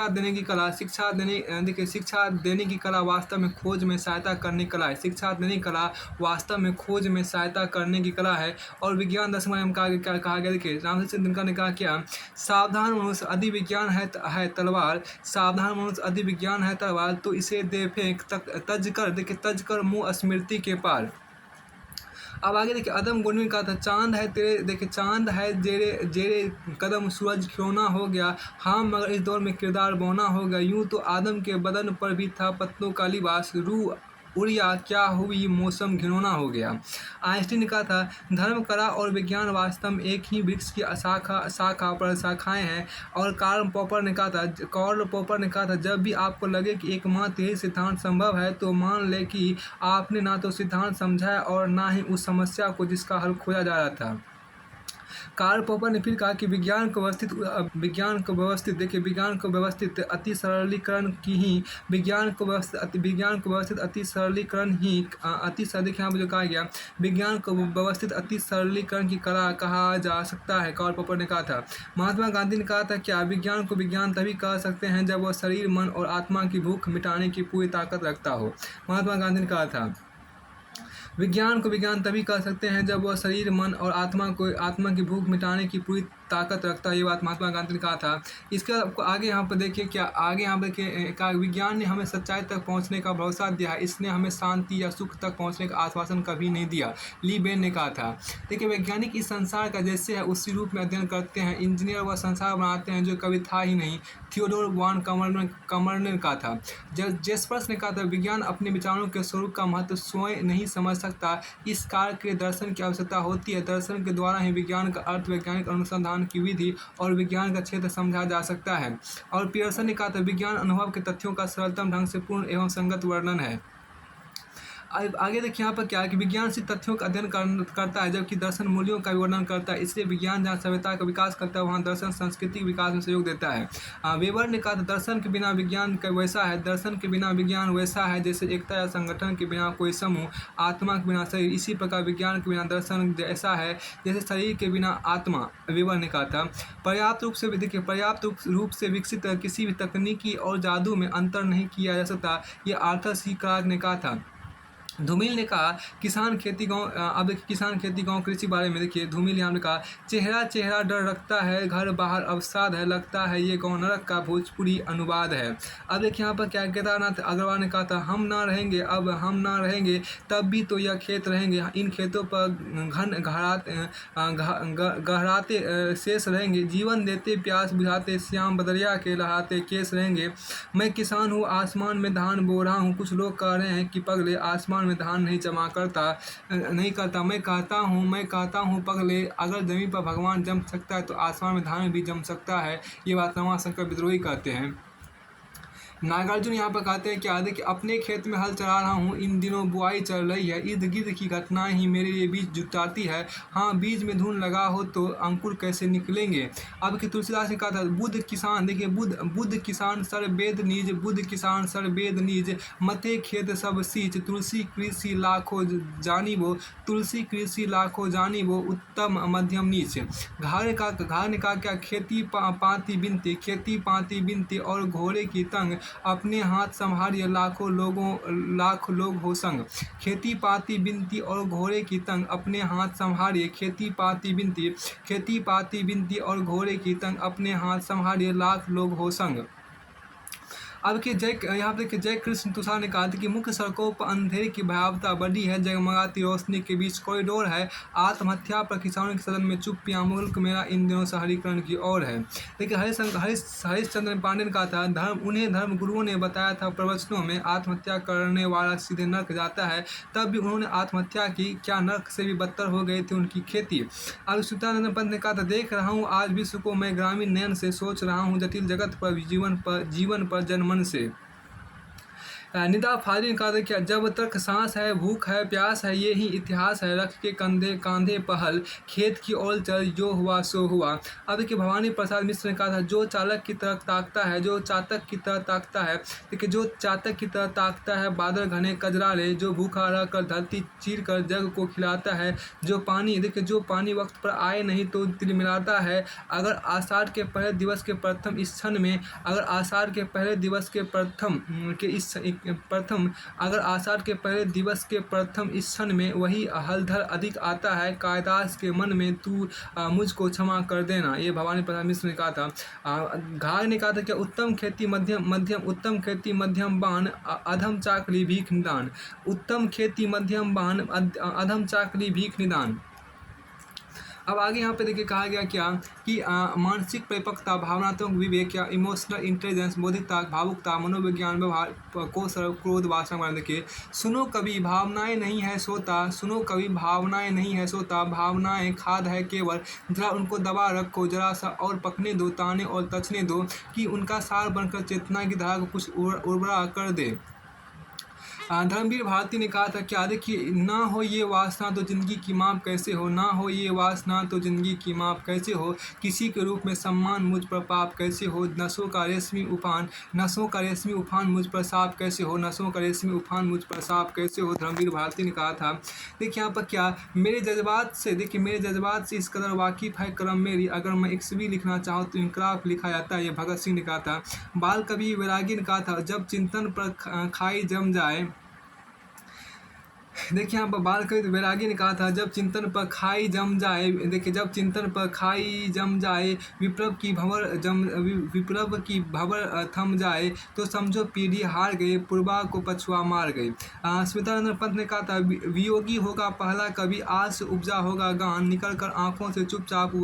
देने की कला शिक्षा देने की कला वास्तव में खोज में सहायता करने की कला है। शिक्षा देने की कला वास्तव में खोज में सहायता करने की कला है। और विज्ञान दर्शन में कहा गया, देखिए रामचंद्र दिनकर ने कहा क्या सावधान मनुष्य अधि विज्ञान है तलवार, सावधान मनुष्य अधि विज्ञान है तलवार, तो इसे दे फेंक तज कर मुँह स्मृति के पार। अब आगे देखिए अदम गोंडवी ने कहा था चांद है तेरे, देखिए चांद है जेरे कदम सूरज खिलौना हो गया, हाँ मगर इस दौर में किरदार बौना हो गया, यूं तो आदम के बदन पर भी था पत्तों का लिबास, रूह उड़िया क्या हुई मौसम घिनौना हो गया। आइंस्टीन ने कहा था धर्म कला और विज्ञान वास्तव में एक ही वृक्ष की शाखा पर शाखाएं हैं। और कार्ल पॉपर ने कहा था जब भी आपको लगे कि एकमात्र यही सिद्धांत संभव है तो मान ले कि आपने ना तो सिद्धांत समझा है और ना ही उस समस्या को जिसका हल खोजा जा रहा था। कार्ल पॉपर ने फिर कहा कि विज्ञान को व्यवस्थित अति सरलीकरण की कला कहा जा सकता है। कार्ल पॉपर ने कहा था। महात्मा गांधी ने कहा था क्या विज्ञान को विज्ञान तभी कह सकते हैं जब वह शरीर मन और आत्मा की भूख मिटाने की पूरी ताकत रखता हो। महात्मा गांधी ने कहा था विज्ञान को विज्ञान तभी कह सकते हैं जब वह शरीर मन और आत्मा की भूख मिटाने की पूरी ताकत रखता है। ये बात महात्मा गांधी ने कहा था। इसके आगे यहाँ पर देखिए क्या आगे यहाँ पर देखिए विज्ञान ने हमें सच्चाई तक पहुँचने का भरोसा दिया है, इसने हमें शांति या सुख तक पहुँचने का आश्वासन कभी नहीं दिया, ली बेन ने कहा था। देखिए वैज्ञानिक इस संसार का जैसे है उसी रूप में अध्ययन करते हैं, इंजीनियर वह संसार बनाते हैं जो कभी था ही नहीं, थियोडोर वॉन कमर ने कहा था। जेस्पर्स ने कहा था विज्ञान अपने विचारों के स्वरूप का महत्व स्वयं नहीं समझ सकता, इस कार्य के दर्शन की आवश्यकता होती है, दर्शन के द्वारा ही विज्ञान का अर्थ वैज्ञानिक अनुसंधान की विधि और विज्ञान का क्षेत्र समझा जा सकता है। और पियर्सन ने कहा था विज्ञान अनुभव के तथ्यों का सरलतम ढंग से पूर्ण एवं संगत वर्णन है। आगे देखिए यहाँ पर क्या है कि विज्ञान सिर्फ तथ्यों का अध्ययन करता है जबकि दर्शन मूल्यों का विवर्णन करता है, इसलिए विज्ञान जहाँ सभ्यता का विकास करता है वहाँ दर्शन सांस्कृतिक विकास में सहयोग देता है। वेबर ने कहा था दर्शन के बिना विज्ञान का दर्शन के बिना विज्ञान वैसा है जैसे एकता या संगठन के बिना कोई समूह, आत्मा के बिना शरीर, इसी प्रकार विज्ञान के बिना दर्शन ऐसा है जैसे शरीर के बिना आत्मा। वेबर ने कहा था पर्याप्त रूप से विकसित किसी भी तकनीकी और जादू में अंतर नहीं किया जा सकता, ये आर्थर सी क्लार्क ने कहा था। धूमिल ने कहा किसान खेती गांव कृषि बारे में देखिए धूमिल यहाँ ने कहा चेहरा डर रखता है, घर बाहर अवसाद है, लगता है ये गांव नरक का भोजपुरी अनुवाद है। अब देखिए यहाँ पर क्या केदारनाथ अग्रवाल ने कहा था हम ना रहेंगे तब भी तो यह खेत रहेंगे, इन खेतों पर घन गहराते शेष रहेंगे, जीवन देते प्यास बुझाते श्याम बदरिया के लहराते केस रहेंगे। मैं किसान हूँ आसमान में धान बो रहा हूँ, कुछ लोग कह रहे हैं कि पगले आसमान में धान नहीं करता, मैं कहता हूँ पगले अगर जमीन पर भगवान जम सकता है तो आसमान में धान भी जम सकता है। ये बात रमाशंकर विद्रोही कहते हैं। नागार्जुन यहाँ पर कहते हैं क्या देखिए अपने खेत में हल चला रहा हूँ, इन दिनों बुआई चल रही है, इर्द गिर्द की घटनाएं ही मेरे लिए बीज जुटाती है, हाँ बीज में धूल लगा हो तो अंकुर कैसे निकलेंगे। अब कि तुलसीदास ने कहा था बुद्ध किसान देखिए बुद्ध किसान सर वेद नीज मथे खेत सब सींच, तुलसी कृषि लाखों जानी वो उत्तम मध्यम नीच। घार ने कहा क्या खेती पाती बिनती और घोड़े की तंग, अपने हाथ संभालिए लाख लोग हो संग। खेती पाती बिनती और घोड़े की तंग, अपने हाथ संभालिए खेती पाती बिनती और घोड़े की तंग, अपने हाथ संभालिए लाख लोग हो संग। अब कि यहाँ पे देखिए जय कृष्ण तुषार ने कहा था कि मुख्य सड़कों पर अंधेरे की भयावता बढ़ी है, जगमगाती रोशनी के बीच कॉरिडोर है, आत्महत्या पर किसानों के सदन में चुप्पियां, मुल्क मेरा इन दिनों शहरीकरण की ओर है। देखिए हरीशचंद्र पांडे ने कहा था उन्हें धर्म गुरुओं ने बताया था प्रवचनों में, आत्महत्या करने वाला सीधे नर्क जाता है, तब भी उन्होंने आत्महत्या की, क्या नर्क से भी बदतर हो गई थी उनकी खेती। अब सुतानंद पंत ने कहा था देख रहा हूँ आज विश्व को मैं ग्रामीण नयन से, सोच रहा हूँ जटिल जगत पर जीवन पर जनमन से। निदा फादी ने कहा था कि जब तक सांस है भूख है प्यास है ये ही इतिहास है, रख के कंधे कांधे पहल खेत की ओर चल, जो हुआ सो हुआ। अब देखिए भवानी प्रसाद मिश्र ने कहा था जो चालक की तरह ताकता है, जो चातक की तरह ताकता है, देखिए जो चातक की तरह ताकता है बादल घने कजरारे, जो भूखा रह कर धरती चीर कर जग को खिलाता है, जो पानी देखिए जो पानी वक्त पर आए नहीं तो तिलमिलाता है, अगर आषाढ़ के पहले दिवस के प्रथम इस क्षण में, अगर आषाढ़ के पहले दिवस के प्रथम अगर आषाढ़ के पहले दिवस के प्रथम इस क्षण में वही हलधर अधिक आता है, कायदास के मन में तू मुझको क्षमा कर देना। ये भवानी प्रसाद मिश्र ने कहा था। घाघ ने कहा था कि उत्तम खेती उत्तम खेती मध्यम बान, अधम चाकरी भीख निदान, उत्तम खेती मध्यम बान, अधम चाकरी भीख निदान। अब आगे यहाँ पे देखिए कहा गया क्या कि मानसिक परिपक्वता, भावनात्मक विवेक या इमोशनल इंटेलिजेंस, बौद्धिकता, भावुकता, मनोविज्ञान, व्यवहार, कौशल, क्रोध, वासना। देखिए सुनो कभी भावनाएं नहीं है सोता, सुनो कभी भावनाएं नहीं है सोता, भावनाएं खाद है केवल, जरा उनको दबा रखो, जरा सा और पकने दो, ताने और तछने दो कि उनका सार बनकर चेतना की धारा को कुछ उर्वरा कर दे। धर्मवीर भारती ने कहा था क्या देखिए ना हो ये वासना तो ज़िंदगी की माप कैसे हो, ना हो ये वासना तो ज़िंदगी की माप कैसे हो, किसी के रूप में सम्मान मुझ पर पाप कैसे हो, नसों का रेशमी उफान मुझ पर साफ कैसे हो, नसों का रेशमी उफान मुझ पर साफ कैसे हो। धर्मवीर भारती ने कहा था। देखिए यहाँ पर क्या मेरे जज्बात से इस कदर वाकिफ़ है करम मेरी, अगर मैं एक भी लिखना चाहूँ तो इनकलाब लिखा जाता है, ये भगत सिंह ने कहा था। बाल कवि वैरागी ने कहा था जब चिंतन पर खाई जम जाए, देखिए यहाँ पर बाल कवि वैरागी ने कहा था जब चिंतन पर खाई जम जाए, देखिए जब चिंतन पर खाई जम जाए, विप्लव की भंवर थम जाए, तो समझो पीढ़ी हार गए, पूर्वा को पछुआ मार गए। स्मितानंद पंत ने कहा था वियोगी होगा पहला कवि, आज से उपजा होगा गान, निकल कर आँखों से चुपचाप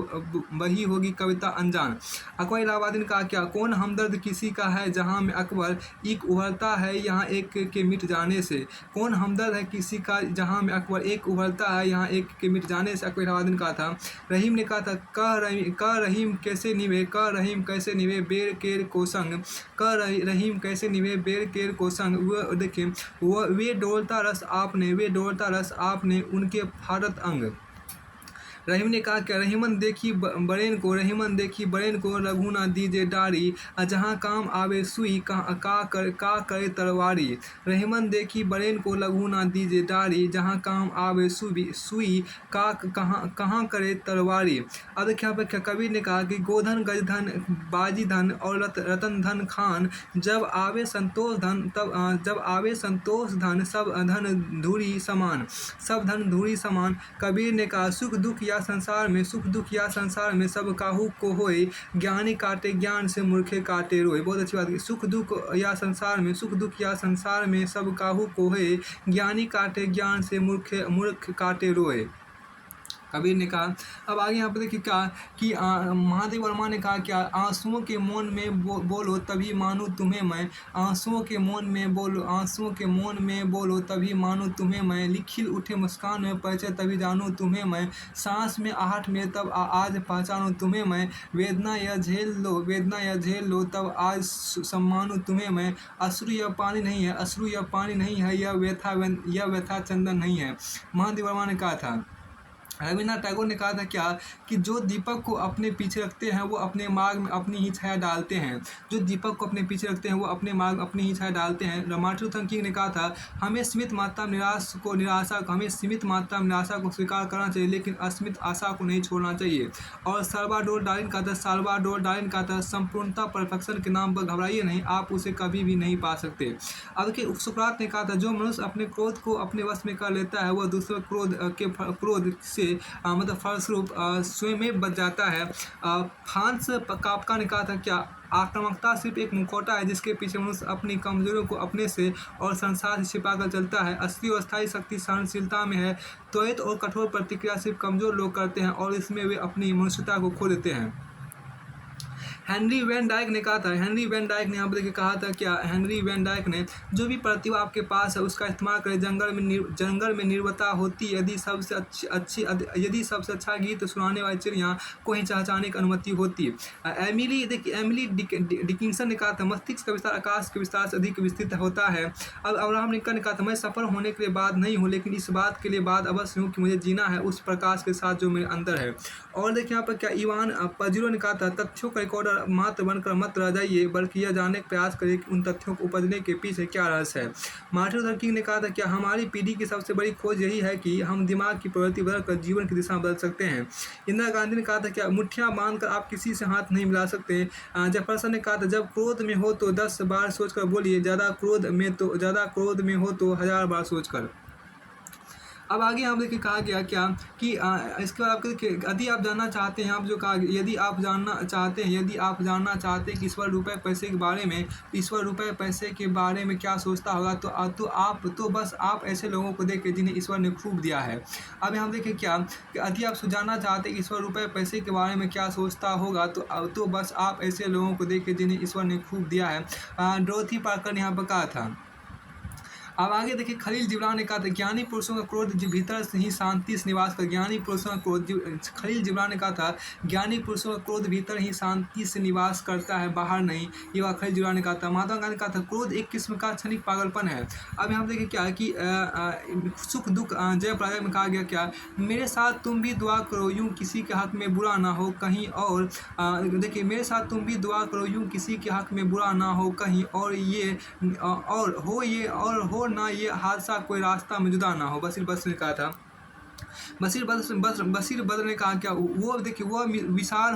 वही होगी कविता अनजान। अकबर इलाहाबादी ने कहा क्या कौन हमदर्द किसी का है जहाँ में अकबर, एक उभरता है यहाँ एक के मिट जाने से, कौन हमदर्द है किसी का जहाँ में अकबर, एक उभरता है यहाँ एक के मिट जाने से। अकबर इलाहाबादी ने कहा था। रहीम ने कहा था क रहीम कैसे निभे बेर केर को संग, रहीम कैसे निभे बेर केर को संग, वो देखिए वो वे डोलता रस आपने उनके फारत अंग। रहीम ने कहा कि रहीमन देखी बरेन को रघुना दीजे डारी, जहाँ काम आवे सुई का करे तरवारी, रहीमन देखी बरेन को लघुना दीजे डारी, जहाँ काम आवे सुई का कहाँ करे तरवारी। अब देखिए यहाँ पर कबीर ने कहा कि गोधन गजधन बाजी धन और रतन धन खान, जब आवे संतोष धन सब धन धूरी समान। कबीर ने कहा सुख दुख या संसार में सब काहू को होए, ज्ञानी काटे ज्ञान से मूर्खे काटे रोए। बहुत अच्छी बात है। सुख दुख या संसार में सब काहू को होए, ज्ञानी काटे ज्ञान से मूर्ख काटे रोए, कबीर ने कहा। अब आगे यहाँ पर देखिए क्या कि महादेव वर्मा ने कहा क्या आंसुओं के मौन में बोलो तभी मानूं तुम्हें मैं, आंसुओं के मौन में बोलो तभी मानूं तुम्हें मैं, लिखिल उठे मुस्कान में परिचय तभी जानूं तुम्हें मैं, सांस में आहट में तब आज पहचानूं तुम्हें मैं, वेदना या झेल लो तब आज सम्मानूं तुम्हें मैं, अश्रु या पानी नहीं है यह व्यथा चंदन नहीं है। महादेव वर्मा ने कहा था। रविन्द्रनाथ टैगोर ने कहा था क्या कि जो दीपक को अपने पीछे रखते हैं वो अपने मार्ग में अपनी ही छाया डालते हैं, जो दीपक को अपने पीछे रखते हैं वो अपने मार्ग में अपनी ही छाया डालते हैं। मार्टिन लूथर किंग ने कहा था हमें सीमित मात्रा में निराशा को स्वीकार करना चाहिए, लेकिन असीमित आशा को नहीं छोड़ना चाहिए। और साल्वाडोर डाली का था संपूर्णता परफेक्शन के नाम पर घबराइए नहीं, आप उसे कभी भी नहीं पा सकते। अब के सुकरात ने कहा था जो मनुष्य अपने क्रोध को अपने वश में कर लेता है वह दूसरे क्रोध से मतलब फलस्वरूप स्वयं में बच जाता है। फ्रांस काफ्का ने कहा था क्या आक्रामकता सिर्फ एक मुखौटा है जिसके पीछे मनुष्य अपनी कमजोरियों को अपने से और संसार से छिपाकर चलता है। असली और स्थायी शक्ति सहनशीलता में है। त्वरित और कठोर प्रतिक्रिया सिर्फ कमजोर लोग करते हैं और इसमें वे अपनी मनुष्यता को खो देते हैं। हेनरी वैन डाइक ने कहा था, हेनरी वैन डाइक ने यहाँ पर देखिए कहा था क्या, हेनरी वैन डाइक ने, जो भी प्रतिभा आपके पास है उसका इस्तेमाल करें। जंगल में निर्भरता होती यदि सबसे अच्छा गीत सुनाने वाली चिड़िया को ही चहचहाने की अनुमति होती। एमिली डिकिंसन ने कहा था, मस्तिष्क का विस्तार आकाश के विस्तार से अधिक विस्तृत होता है। अब अब्राहम लिंकन ने कहा था, मैं सफल होने के लिए बाद नहीं हूँ लेकिन इस बात के लिए बाद अवश्य हूँ कि मुझे जीना है उस प्रकाश के साथ जो मेरे अंदर है। और देखिए यहाँ पर क्या, इवान पजीरो ने कहा था, तथ्यों का रिकॉर्डर मात्र बनकर मत रह जाइए बल्कि यह जानने का प्रयास करिए कि उन तथ्यों को उपजने के पीछे क्या रहस्य है। मार्टिन लूथर किंग ने कहा था, क्या हमारी पीढ़ी की सबसे बड़ी खोज यही है कि हम दिमाग की प्रवृत्ति बदलकर जीवन की दिशा बदल सकते हैं। इंदिरा गांधी ने कहा था, क्या मुठ्ठियां बांधकर आप किसी से हाथ नहीं मिला सकते। जेफरसन ने कहा था, जब क्रोध में हो तो 10 बार सोचकर बोलिए, ज़्यादा क्रोध में हो तो 1000 बार सोचकर। अब आगे यहाँ देखिए कहा गया क्या कि इसके बाद आपके यदि आप जानना चाहते हैं, आप जो कहा, यदि आप जानना चाहते हैं कि ईश्वर रुपए पैसे के बारे में, ईश्वर रुपए पैसे के बारे में क्या सोचता होगा, तो बस आप ऐसे लोगों को देखें जिन्हें ईश्वर ने खूब दिया है। अब यहाँ देखिए क्या कि यदि आप जानना चाहते हैं कि ईश्वर रुपए पैसे के बारे में क्या सोचता होगा, तो बस आप ऐसे लोगों को देखें जिन्हें ईश्वर ने खूब दिया है। डोरथी पार्कर ने यहाँ पर कहा था। अब आगे देखिए, खलील जिब्रान ने कहा था, ज्ञानी पुरुषों का क्रोध भीतर से ही शांति से निवास कर, ज्ञानी पुरुषों का क्रोध, खलील जिब्रान ने कहा था, ज्ञानी पुरुषों का क्रोध भीतर ही शांति से निवास करता है, बाहर नहीं। ये बात खलील जिब्रान ने कहा था। महात्मा गांधी ने कहा था, क्रोध एक किस्म का क्षणिक पागलपन है। अब यहाँ देखिए क्या है कि सुख दुख जय पराजय में कहा गया क्या, मेरे साथ तुम भी दुआ करो यूँ किसी के हक में बुरा ना हो कहीं और। देखिए, मेरे साथ तुम भी दुआ करो यूँ किसी के हक में बुरा ना हो कहीं और, हो ना ये हादसा कोई रास्ता में जुदा ना हो। बशीर बद्र ने कहा था। बशीर बद्र ने कहा क्या, वो देखिए वह विशाल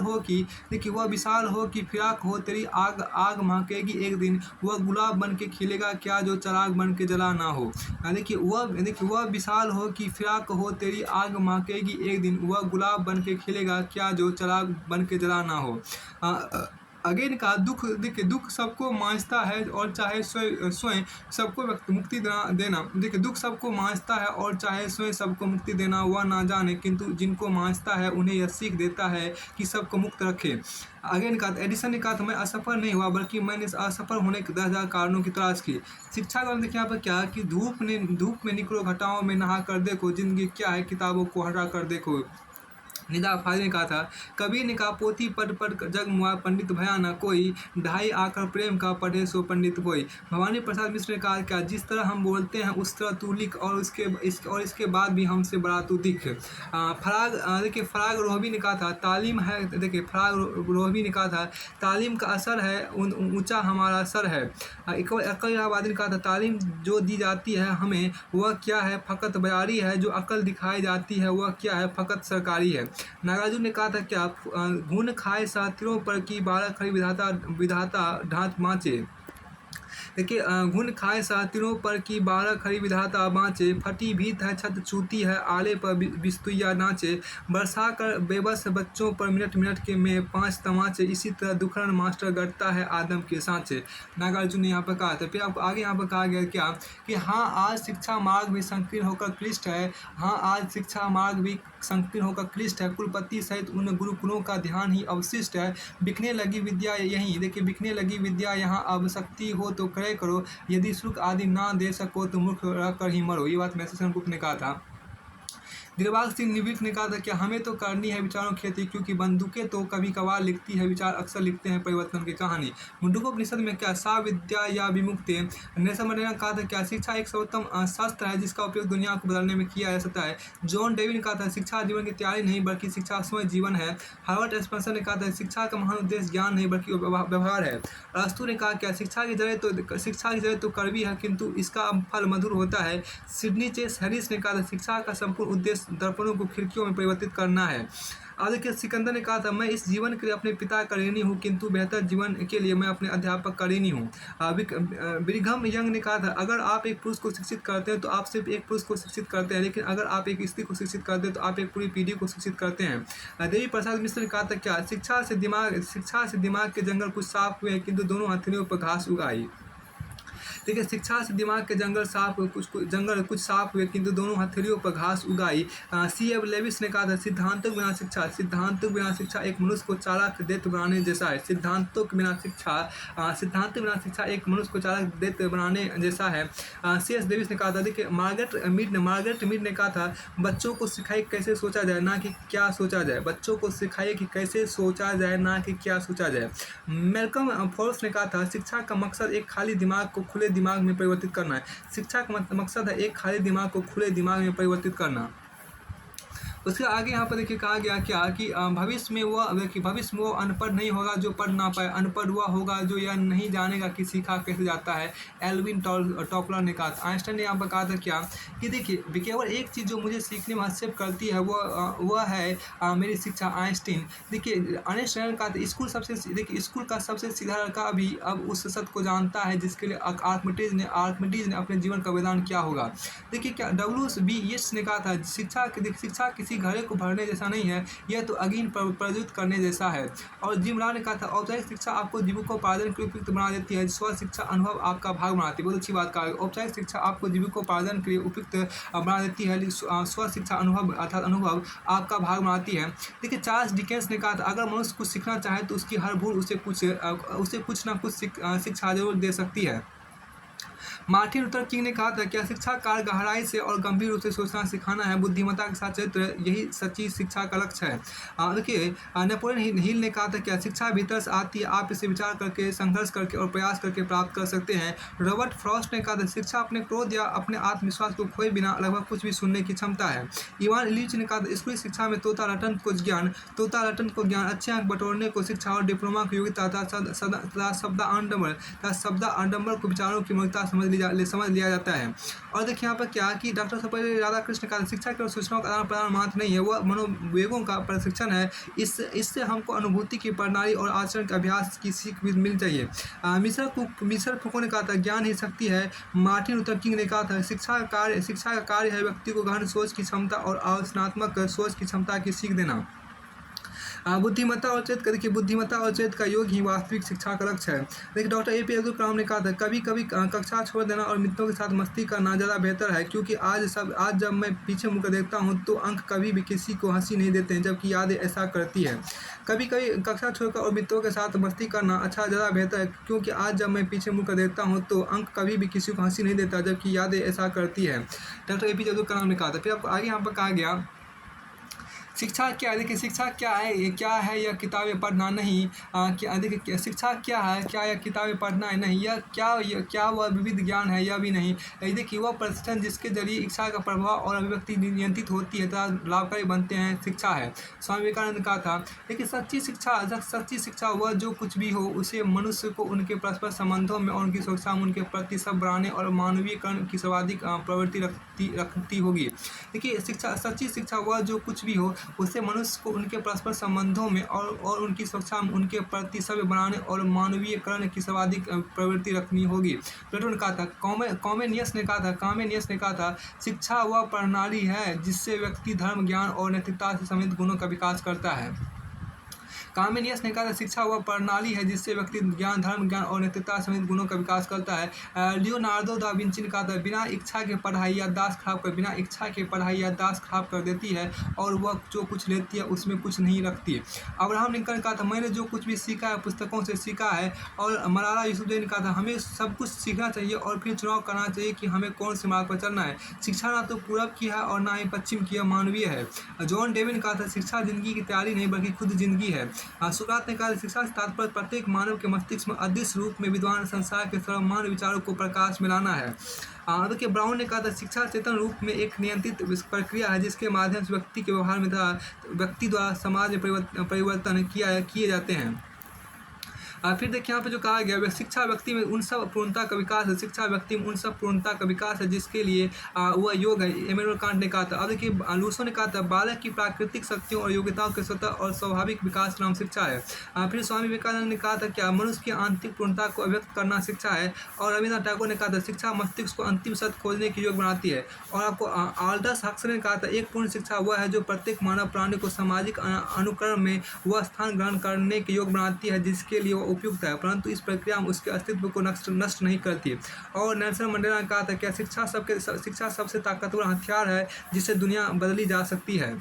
हो कि फिराक हो तेरी आग महकेगी एक दिन, वह गुलाब बन के खिलेगा क्या जो चिराग बन के जला ना हो। देखिए वह विशाल हो कि फिराक हो तेरी आग महकेगी एक दिन, वह गुलाब बन के खिलेगा क्या जो चिराग बन के जला ना हो। अगेन कहा, दुख सबको मांझता है और चाहे स्वयं सबको मुक्ति देना। देखिए, दुख सबको मांझता है और चाहे स्वयं सबको मुक्ति देना वह ना जाने, किंतु जिनको मांझता है उन्हें यह सीख देता है कि सबको मुक्त रखे। अगेन कहा, एडिसन ने कहा था, मैं असफल नहीं हुआ बल्कि मैंने असफल होने के 10,000 कारणों की तलाश की। शिक्षा का देखिए यहाँ पर क्या कि धूप में निकलो घटाओं में नहा कर देखो, जिंदगी क्या है किताबों को हटा कर देखो। निदा फाजिल ने कहा था, कबीर ने कहा, पोथी पढ़ जग मुआ पंडित भया न कोई, ढाई आकर प्रेम का पढ़े सो पंडित कोई। भवानी प्रसाद मिश्र ने कहा क्या, जिस तरह हम बोलते हैं उस तरह तू लिख और इसके बाद भी हमसे बड़ा तू दिख। फराग रोहबी ने कहा था, तालीम है, देखिए फराग रोहबी ने कहा था, तालीम का असर है ऊंचा हमारा सर है। अकल इलाहाबादी ने कहा था, तालीम जो दी जाती है हमें वह क्या है फकत बयारी है, जो अकल दिखाई जाती है वह क्या है फकत सरकारी है। नागार्जुन ने कहा था क्या, घून खाए साथियों पर की 12 खड़ी विधाता ढांच बाँचे। देखिए, घुन खाए सातिरों पर की 12 खड़ी विधाता बाँचे, फटी भीत है छत छूती है आले पर बिस्तुइया नाचे, बरसा कर बेबस बच्चों पर मिनट के में 5 तमाचे, इसी तरह दुखरन मास्टर गढ़ता है आदम के सांचे। नागार्जुन ने यहाँ पर कहा था। फिर आपको आगे यहाँ पर कहा गया क्या कि हाँ, आज शिक्षा मार्ग भी संकीर्ण होकर क्लिष्ट है, कुलपति सहित उन गुरुकुलों का ध्यान ही अवशिष्ट है, बिकने लगी विद्या यहीं, देखिए बिकने लगी विद्या यहाँ, अब शक्ति हो तो करे करो, यदि शुल्क आदि ना दे सको तो मूर्ख रहकर ही मरो। ये बात मैसेसन गुप्त ने कहा था। दिलबाग सिंह निवृत्त ने कहा था कि हमें तो करनी है विचारों की खेती, क्योंकि बंदूकें तो कभी कभार लिखती है, विचार अक्सर लिखते हैं परिवर्तन की कहानी। मुंडकोपनिषद में क्या, सा विद्या या विमुक्ति। नेल्सन मंडेला ने कहा था क्या, शिक्षा एक सर्वोत्तम शस्त्र है जिसका उपयोग दुनिया को बदलने में किया जा सकता है। जॉन डेवी ने कहा था, शिक्षा जीवन की तैयारी नहीं बल्कि शिक्षा स्वयं जीवन है। हार्वर्ड स्पेंसर ने कहा था, शिक्षा का महान उद्देश्य ज्ञान नहीं बल्कि व्यवहार है। अरस्तु ने कहा क्या, शिक्षा की जड़ें तो कड़वी है किंतु इसका फल मधुर होता है। सिडनी चेस हैरिस ने कहा था, शिक्षा का संपूर्ण उद्देश्य दर्पणों को खिड़कियों में परिवर्तित करना है। अब देखिए सिकंदर ने कहा था, मैं इस जीवन के लिए अपने पिता का ऋणी हूँ, किंतु बेहतर जीवन के लिए मैं अपने अध्यापक का ऋणी हूँ। ब्रिघम यंग ने कहा था, अगर आप एक पुरुष को शिक्षित करते हैं तो आप सिर्फ एक पुरुष को शिक्षित करते हैं, लेकिन अगर आप एक स्त्री को शिक्षित करते हैं तो आप एक पूरी पीढ़ी को शिक्षित करते हैं। देवी प्रसाद मिश्र ने कहा था क्या, शिक्षा से दिमाग के जंगल कुछ साफ हुए, किंतु दोनों हथेलियों पर घास उगाई। देखिए शिक्षा से दिमाग के जंगल कुछ साफ हुए, किंतु दोनों हथेलियों पर घास उगाई। C.F. लेविस ने कहा था, सिद्धांतों के बिना शिक्षा एक मनुष्य को चालाक दैत्य बनाने जैसा है। सिद्धांतों के बिना शिक्षा एक मनुष्य को चालाक दैत्य बनाने जैसा है। C.S. लेविस ने कहा था, देखिए मार्गरेट मीड ने कहा था, बच्चों को सिखाइए कैसे सोचा जाए, ना कि क्या सोचा जाए। बच्चों को सिखाइए कि कैसे सोचा जाए, ना कि क्या सोचा जाए। मैल्कम फोर्ब्स ने कहा था, शिक्षा का मकसद एक खाली दिमाग को खुले दिमाग में परिवर्तित करना है। शिक्षा का मकसद है एक खाली दिमाग को खुले दिमाग में परिवर्तित करना। उसके आगे यहाँ पर देखिए कहा गया क्या कि भविष्य में वो अनपढ़ नहीं होगा जो पढ़ ना पाए, अनपढ़ हुआ होगा जो यह नहीं जानेगा कि सीखा कैसे जाता है। एल्विन टॉपलर ने कहा था। आइंस्टाइन ने यहाँ पर कहा था क्या कि देखिए केवल एक चीज़ जो मुझे सीखने में हस्तक्षेप करती है वह है मेरी शिक्षा। आइंस्टीन देखिए आइंस्टाइन ने कहा था, स्कूल का सबसे सीधा लड़का भी अब उस सत्य को जानता है जिसके लिए आर्किमिडीज ने अपने जीवन का बलिदान किया होगा। देखिए क्या W.B. येट्स ने कहा था, शिक्षा किसी घड़े को भरने जैसा नहीं है, यह तो अग्नि प्रज्वलित करने जैसा है। और जिम रॉन ने कहा था, औपचारिक शिक्षा आपको जीविकोपार्जन के लिए उपयुक्त बना देती है, स्व शिक्षा अनुभव आपका भाग बनाती है। बहुत अच्छी बात कहा। औपचारिक शिक्षा आपको जीविकोपार्जन के लिए उपयुक्त बना देती है, स्व शिक्षा अनुभव अर्थात अनुभव आपका भाग बनाती है। देखिए चार्ल्स डिकेंस ने कहा था, अगर मनुष्य कुछ सीखना चाहे तो उसकी हर भूल उसे कुछ ना कुछ शिक्षा जरूर दे सकती है। मार्टिन लूथर किंग ने कहा था, क्या शिक्षा कार्य गहराई से और गंभीर रूप से सोचना सिखाना है, बुद्धिमत्ता के साथ चरित्र, यही सच्ची शिक्षा का लक्ष्य है। देखिए नेपोलियन हिल ने कहा था, क्या शिक्षा भीतर से आती है, आप इसे विचार करके, संघर्ष करके और प्रयास करके प्राप्त कर सकते हैं। रॉबर्ट फ्रॉस्ट ने कहा था, शिक्षा अपने क्रोध या अपने आत्मविश्वास को खोए बिना लगभग कुछ भी सुनने की क्षमता है। इवान इलीच ने कहा था, स्कूली शिक्षा में तोता रटन को ज्ञान, अच्छे अंक बटोरने को शिक्षा और डिप्लोमा की योग्यता तथा शब्द आडंबर को विचारों की मौलिकता समझ लिया जाता है। और देखिए यहाँ पर क्या कि डॉक्टर सर्वपल्ली राधाकृष्ण का शिक्षा केवल सूचनाओं का आदान प्रदान मात्र नहीं है, वह मनोवेगों का प्रशिक्षण है। इससे हमको अनुभूति की प्रणाली और आचरण के अभ्यास की सीख भी मिलनी चाहिए। मिशेल फुको ने कहा था, ज्ञान ही शक्ति है। मार्टिन लूथर किंग ने कहा था, शिक्षा का कार्य है व्यक्ति को गहन सोच की क्षमता और आलोचनात्मक सोच की क्षमता की सीख देना। बुद्धिमत्ता और चरित्र का योग ही वास्तविक शिक्षा का लक्ष्य है। देखिए डॉक्टर A.P. अब्दुल कलाम ने कहा था, कभी कभी कक्षा छोड़ देना और मित्रों के साथ मस्ती करना ज़्यादा बेहतर है, क्योंकि आज जब मैं पीछे मुड़कर देखता हूँ तो अंक कभी भी किसी को हंसी नहीं देते हैं, जबकि यादें ऐसा करती है। कभी कभी कक्षा छोड़कर और मित्रों के साथ मस्ती करना ज़्यादा बेहतर है, क्योंकि आज जब मैं पीछे मुड़कर देखता हूँ तो अंक कभी भी किसी को हंसी नहीं देता, जबकि यादें ऐसा करती है। Doctor A.P. अब्दुल कलाम ने कहा था। फिर आपको आगे यहाँ पर कहा गया, शिक्षा क्या है। देखिए शिक्षा क्या है, ये क्या है, यह किताबें पढ़ना नहीं। देखिए शिक्षा क्या है, क्या यह किताबें पढ़ना है, नहीं। यह क्या वह विविध ज्ञान है, यह भी नहीं। देखिए वह प्रशिक्षण जिसके जरिए इच्छा का प्रभाव और अभिव्यक्ति नियंत्रित होती है तथा लाभकारी बनते हैं, शिक्षा है। स्वामी विवेकानंद ने कहा था, देखिए सच्ची शिक्षा वह जो कुछ भी हो उसे मनुष्य को उनके परस्पर संबंधों में और उनकी सुरक्षा में उनके प्रति सब बढ़ाने और मानवीयकरण की सर्वाधिक प्रवृत्ति रखती होगी। देखिए सच्ची शिक्षा वह जो कुछ भी हो उससे मनुष्य को उनके परस्पर संबंधों में और उनकी सुरक्षा में उनके प्रति सभ्य बनाने और मानवीयकरण की सर्वाधिक प्रवृत्ति रखनी होगी। प्लेटो ने कहा था। कॉमेनियस ने कहा था, शिक्षा वह प्रणाली है जिससे व्यक्ति धर्म, ज्ञान और नैतिकता से संबंधित गुणों का विकास करता है। कॉमेनियस ने कहा था, शिक्षा वह प्रणाली है जिससे व्यक्ति धर्म, ज्ञान और नैतिकता समेत गुणों का विकास करता है। लियोनार्डो दा विंची ने कहा था, बिना इच्छा के पढ़ाई याददाश्त खराब कर देती है और वह जो कुछ लेती है उसमें कुछ नहीं रखती। अब्राहम लिंकन ने कहा था, मैंने जो कुछ भी सीखा है पुस्तकों से सीखा है। और मलाला यूसुफजई ने कहा था, हमें सब कुछ सीखना चाहिए और फिर चुनाव करना चाहिए कि हमें कौन से मार्ग पर चलना है। शिक्षा ना तो पूरब की है और ना ही पश्चिम की, मानवीय है। जॉन डेवी ने कहा था, शिक्षा जिंदगी की तैयारी नहीं बल्कि खुद जिंदगी है। सुकरात ने कहा, शिक्षा से तात्पर्य प्रत्येक मानव के मस्तिष्क में अदृश्य रूप में विद्वान संसार के सर्वमान्य विचारों को प्रकाश में लाना है। देखिए ब्राउन ने कहा था, शिक्षा चेतन रूप में एक नियंत्रित प्रक्रिया है जिसके माध्यम से व्यक्ति के व्यवहार में तथा व्यक्ति द्वारा समाज में परिवर्तन किए जाते हैं। फिर देखिए यहाँ पे जो कहा गया शिक्षा व्यक्ति में उन सब पूर्णता का विकास है, शिक्षा व्यक्ति में उन सब पूर्णता का विकास है जिसके लिए वह योग है, इमैनुअल कांट ने कहा था। अब देखिए रूसो ने कहा था बालक की प्राकृतिक शक्तियों और योग्यताओं के स्वतः और स्वाभाविक विकास नाम शिक्षा है। फिर स्वामी विवेकानंद ने कहा था क्या मनुष्य की आंतरिक पूर्णता को अभिव्यक्त करना शिक्षा है। और रविन्द्रनाथ टैगोर ने कहा था शिक्षा मस्तिष्क को अंतिम सत्य खोजने के योग्य बनाती है। और आपको आल्डस हक्सले ने कहा था एक पूर्ण शिक्षा वह है जो प्रत्येक मानव प्राणी को सामाजिक अनुक्रम में वह स्थान ग्रहण करने के योग्य बनाती है जिसके लिए वह उपयुक्त है, परंतु इस प्रक्रिया में उसके अस्तित्व को नष्ट नहीं करती। और नेल्सन मंडेला ने कहा था क्या शिक्षा सबसे ताकतवर हथियार है जिससे दुनिया बदली जा सकती है।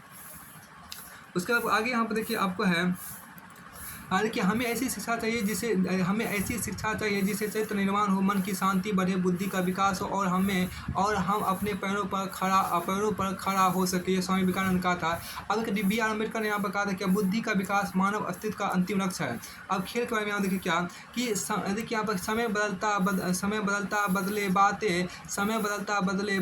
उसके बाद आगे यहाँ पर देखिए आपको है देखिए हमें ऐसी शिक्षा चाहिए जिसे चरित्र निर्माण हो, मन की शांति बढ़े, बुद्धि का विकास हो और हम अपने पैरों पर खड़ा हो सके। ये स्वामी विवेकानंद ने कहा था। अब बी आर अम्बेडकर ने यहाँ पर कहा था कि बुद्धि का विकास मानव अस्तित्व का अंतिम लक्ष्य है। अब खेल के बारे में यहाँ देखिए क्या कि देखिए यहाँ पर समय बदलता बदले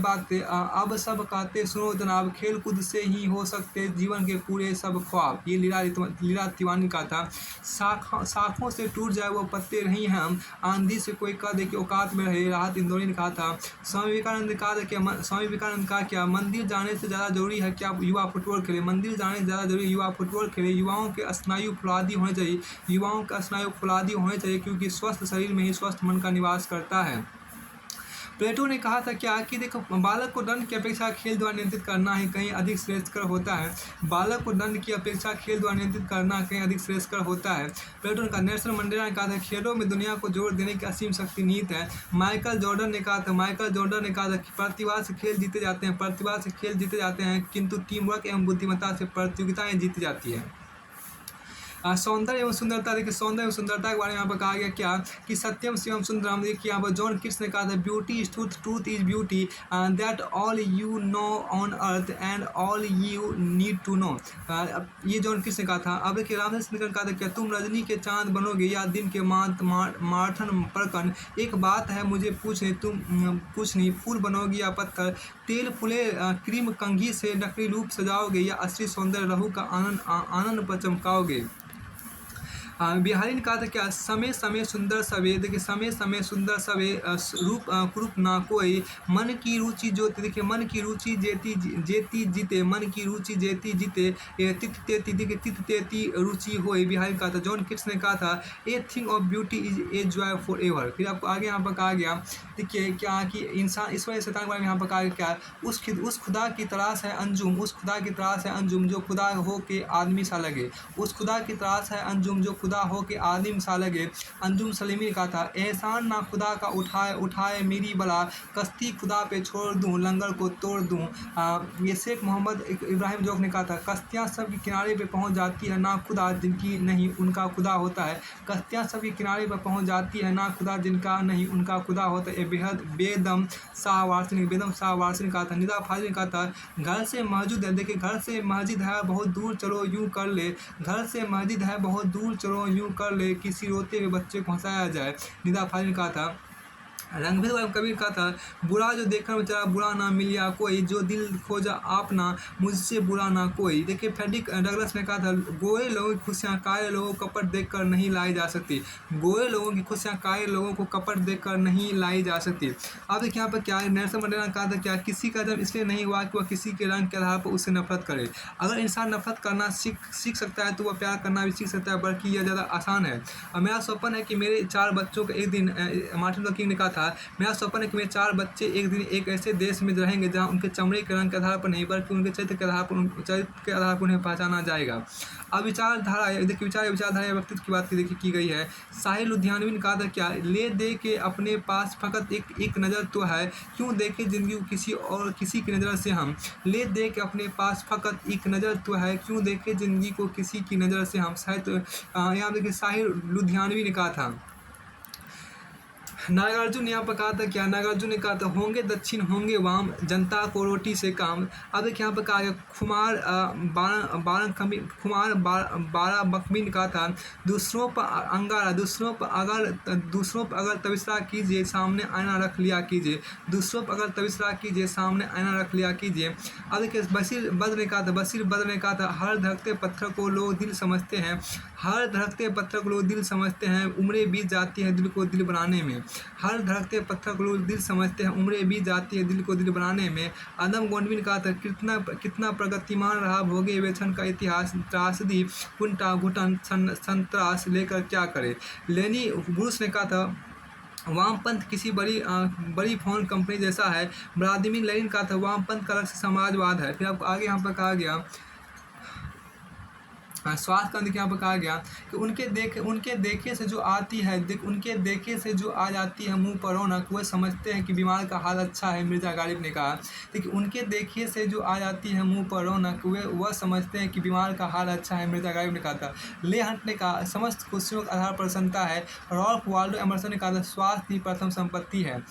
बातें अब सब कहते सुनो जनाब, खेल कूद से ही हो सकते जीवन के पूरे सब ख्वाब। ये लीला तिवारी का था। शाखों से टूट जाए वो पत्ते नहीं हैं हम, आंधी से कोई कह दे कि औकात में रहे। राहत इंदौरी ने कहा था। स्वामी विवेकानंद ने कहा क्या मंदिर जाने से ज़्यादा जरूरी है क्या युवा फुटबॉल खेले। मंदिर जाने से ज़्यादा जरूरी युवा फुटबॉल खेले। युवाओं के स्नायु फुलादी होने चाहिए क्योंकि स्वस्थ शरीर में ही स्वस्थ मन का निवास करता है। प्लेटो ने कहा था क्या कि देखो बालक को दंड की अपेक्षा खेल द्वारा नियंत्रित करना ही कहीं अधिक श्रेयस्कर होता है। बालक को दंड की अपेक्षा खेल द्वारा नियंत्रित करना कहीं अधिक श्रेयस्कर होता है। प्लेटो ने कहा। नेल्सन मंडेला ने कहा था खेलों में दुनिया को जोड़ देने की असीम शक्ति निहित है। माइकल जॉर्डन ने कहा था कि प्रतिभा से खेल जीते जाते हैं किंतु टीम वर्क एवं बुद्धिमत्ता से प्रतियोगिताएं जीती जाती है। सौंदर्य एवं सुंदरता देखिए सौंदर्य एवं सुंदरता के बारे में यहाँ पर कहा गया क्या कि सत्यम शिवम सुंदरम। देखिए यहाँ पर जॉन किट्स ने कहा था beauty is truth is beauty that all you know on earth and all you need to know. ये जॉन किट्स ने कहा था। अब देखिए रामदास ने कहा था क्या तुम रजनी के चांद बनोगे या दिन के माठन परकन, एक बात है मुझे पूछनी फूल बनोगे या पत्थर, तेल फुले क्रीम कंघी से नकली रूप सजाओगे या असली सौंदर्य रहू का आनंद पर चमकाओगे। बिहारी ने कहा था क्या समय सुंदर सवे। देखिए समय सुंदर सवे रूप कुरूप ना कोई, मन की रुचि ज्योति। देखिए मन की रुचि जेती जीते, मन की रुचि जेती जीते, तित तेती रुचि होए। बिहारी ने कहा था। जॉन किट्स ने कहा था a thing of beauty is a joy for ever. फिर आपको आगे यहाँ पर कहा गया देखिए क्या कि इंसान ईश्वर शैतान के बारे में यहाँ पर कहा गया क्या उस खुदा की तलाश है अंजुम जो खुदा हो के आदमी सा लगे। उस खुदा की तलाश है अंजुम जो खुदा हो के आदमी सा लगे। अंजुम सलीमी ने कहा था एहसान ना खुदा का उठाए मेरी बला, कश्ती खुदा पे छोड़ दूं लंगर को तोड़ दूं। ये शेख मोहम्मद इब्राहिम जोग ने कहा था कश्तियाँ सब किनारे पे पहुंच जाती है ना खुदा जिनकी नहीं उनका खुदा होता है। कश्तियाँ सब किनारे पर पहुंच जाती है ना खुदा जिनका नहीं उनका खुदा होता है। बेदम शाह वारसी ने कहा था। निदा फाजिल ने कहा था घर से मस्जिद है। देखिए घर से मस्जिद है बहुत दूर चलो यूँ कर ले, घर से मस्जिद है बहुत दूर चलो यूँ कर ले, किसी रोते हुए बच्चे को हंसाया जाए। निदा फाजिल ने कहा था। रंगभेद कबीर का था बुरा जो देखकर बेचारा बुरा ना मिलिया कोई, जो दिल खोजा आपना मुझसे बुरा ना कोई। देखिए फ्रेडरिक डगलस ने कहा था गोरे लोगों की खुशियाँ काले लोगों को कपट देखकर नहीं लाई जा सकती। गोरे लोगों की खुशियाँ काले लोगों को कपट देखकर नहीं लाई जा सकती। अब देखिए यहाँ पर क्या है नेल्सन मंडेला ने कहा था क्या किसी का जन्म इसलिए नहीं हुआ कि वह किसी के रंग के आधार पर उससे नफरत करे। अगर इंसान नफरत करना सीख सकता है तो वह प्यार करना भी सीख सकता है, बल्कि यह ज़्यादा आसान है। और मेरा सपना है कि मेरे 4 बच्चों को एक दिन मार्टिन लूथर किंग ने कहा था मेरा सपना है कि मेरे 4 बच्चे एक दिन एक ऐसे देश में रहेंगे जहां उनके चमड़े के रंग के आधार पर नहीं बल्कि उनके चरित्र के आधार पर उन्हें पहचाना जाएगा। अब विचारधारा व्यक्तित्व की बात देखिए की गई है। साहिर लुधियानवी ने कहा था क्या ले दे के अपने पास फकत एक नज़र तो है, क्यों देखे जिंदगी को किसी की नज़र से हम। ले दे के अपने पास फकत एक नज़र तो है, क्यों देखे जिंदगी को किसी की नज़र से हम। यहाँ देखिए साहिर लुधियानवी ने कहा था। नागार्जुन ने यहाँ पर कहा था क्या नागार्जुन ने कहा था होंगे दक्षिण होंगे वाम जनता को रोटी से काम। अब देखिए यहाँ पर कहा गया खुमार बारा बकमी ने कहा था दूसरों पर अंगारा दूसरों पर अगर तबसरा कीजिए सामने आईना रख लिया कीजिए। दूसरों पर अगर तबसरा कीजिए सामने आईना रख लिया कीजिए। अब देखिए बशीर बद्र ने कहा था हर धड़कते पत्थर को लोग दिल समझते हैं, हर धड़कते पत्थर को लोग दिल समझते हैं, उम्रें बीत जाती है दिल को दिल बनाने में। हर धड़कते पत्थर को लोग दिल समझते हैं, उम्रें बीत जाती है दिल को दिल बनाने में। आदम गोडविन कहा था, कितना कितना प्रगतिमान रहा भोगे वेक्षण का इतिहास, त्रासदी कुंठा घुटन संतरास लेकर क्या करे। लेनी ब्रूस ने कहा था, वामपंथ किसी बड़ी फोन कंपनी जैसा है। व्लादिमीर लेनिन कहा था, वामपंथ का लक्ष्य समाजवाद है। फिर आपको आगे यहाँ पर कहा गया, स्वास्थ्य का यहाँ पर कहा गया कि उनके देखे से जो आती है, उनके देखे से जो आ जाती है मुंह पर रौनक, वह समझते हैं कि बीमार का हाल अच्छा है। मिर्जा गालिब ने कहा, देखिए उनके देखे से जो आ जाती है मुंह पर रौनक, वह समझते हैं कि बीमार का हाल अच्छा है। मिर्जा गालिब ने कहा था। ले हंट ने कहा, समस्त खुशियों का आधार प्रसन्नता है। रॉल्फ वाल्डो एमर्सन ने कहा था, स्वास्थ्य ही प्रथम संपत्ति है।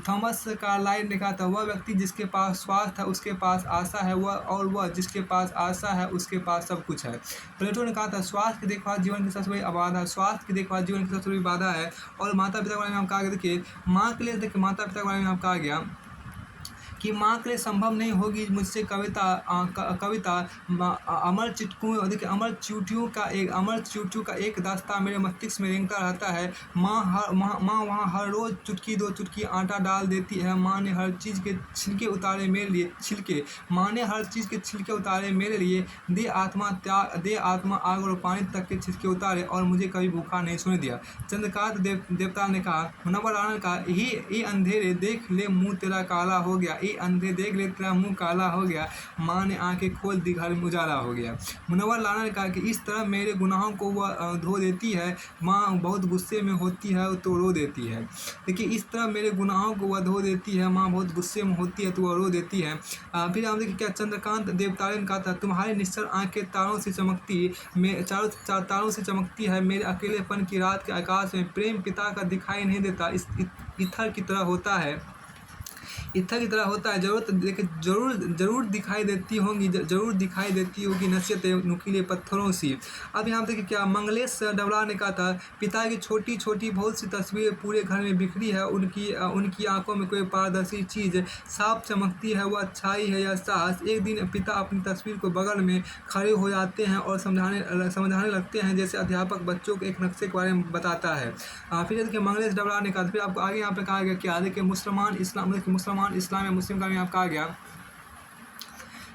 थॉमस कार्लाइल ने कहा था, वह व्यक्ति जिसके पास स्वास्थ्य है उसके पास आशा है, वह जिसके पास आशा है उसके पास सब कुछ है। प्लेटो ने कहा था, स्वास्थ्य की देखभाल जीवन की सबसे बड़ी बाधा है। स्वास्थ्य की देखभाल जीवन की सबसे बड़ी बाधा है। और माता पिता के बारे में हम कहा गया, देखिए माँ के लिए, देखिए माता पिता के बारे में हम कहा गया कि माँ के लिए संभव नहीं होगी मुझसे कविता अमर चिटकुओं, देखिए अमर चींटियों का एक दास्तां मेरे मस्तिष्क में रेंगता रहता है। माँ वहाँ हर रोज़ चुटकी दो चुटकी आटा डाल देती है। माँ ने हर चीज़ के छिलके उतारे मेरे लिए, माँ ने हर चीज़ के छिलके उतारे मेरे लिए। दे आत्मा आग और पानी तक के छिलके उतारे और मुझे कभी भूखा नहीं सोने दिया। चंद्रकांत देवता ने कहा, मुनव्वर आनंद ने कहा, ये अंधेरे देख ले मुँह तेरा काला हो गया, अंधे देख ले तेरा मुंह काला हो गया। माँ ने आंखें खोल दी, घर में उजाला हो गया। मुनव्वर लाना ने कहा कि इस तरह मेरे गुनाहों को वह धो देती है। माँ बहुत गुस्से में होती है तो रो देती है। देखिए इस तरह मेरे गुनाहों को वह धो देती है। माँ बहुत गुस्से में होती है तो वह रो देती है। फिर हम देखिए क्या चंद्रकांत देवतारे ने कहा था, तुम्हारी निश्चल आंखें तारों से चमकती है। मेरे अकेलेपन की रात के आकाश में प्रेम पिता का दिखाई नहीं देता, इस इत्थर की तरह होता है। जरूरत देखिए जरूर दिखाई देती होगी नसीहतें नुकीले पत्थरों से। अब यहाँ देखिए क्या मंगलेश डबला ने कहा था, पिता की छोटी छोटी बहुत सी तस्वीरें पूरे घर में बिखरी है। उनकी आंखों में कोई पारदर्शी चीज़ साफ चमकती है, वह अच्छाई है या साहस। एक दिन पिता अपनी तस्वीर को बगल में खड़े हो जाते हैं और समझाने लगते हैं, जैसे अध्यापक बच्चों को एक नक्शे के बारे में बताता है। फिर देखिए मंगलेश डबला ने कहा, फिर आपको आगे यहाँ पे कहा गया क्या, देखिए मुसलमान इस्लाम या मुस्लिम का भी यहाँ कहा गया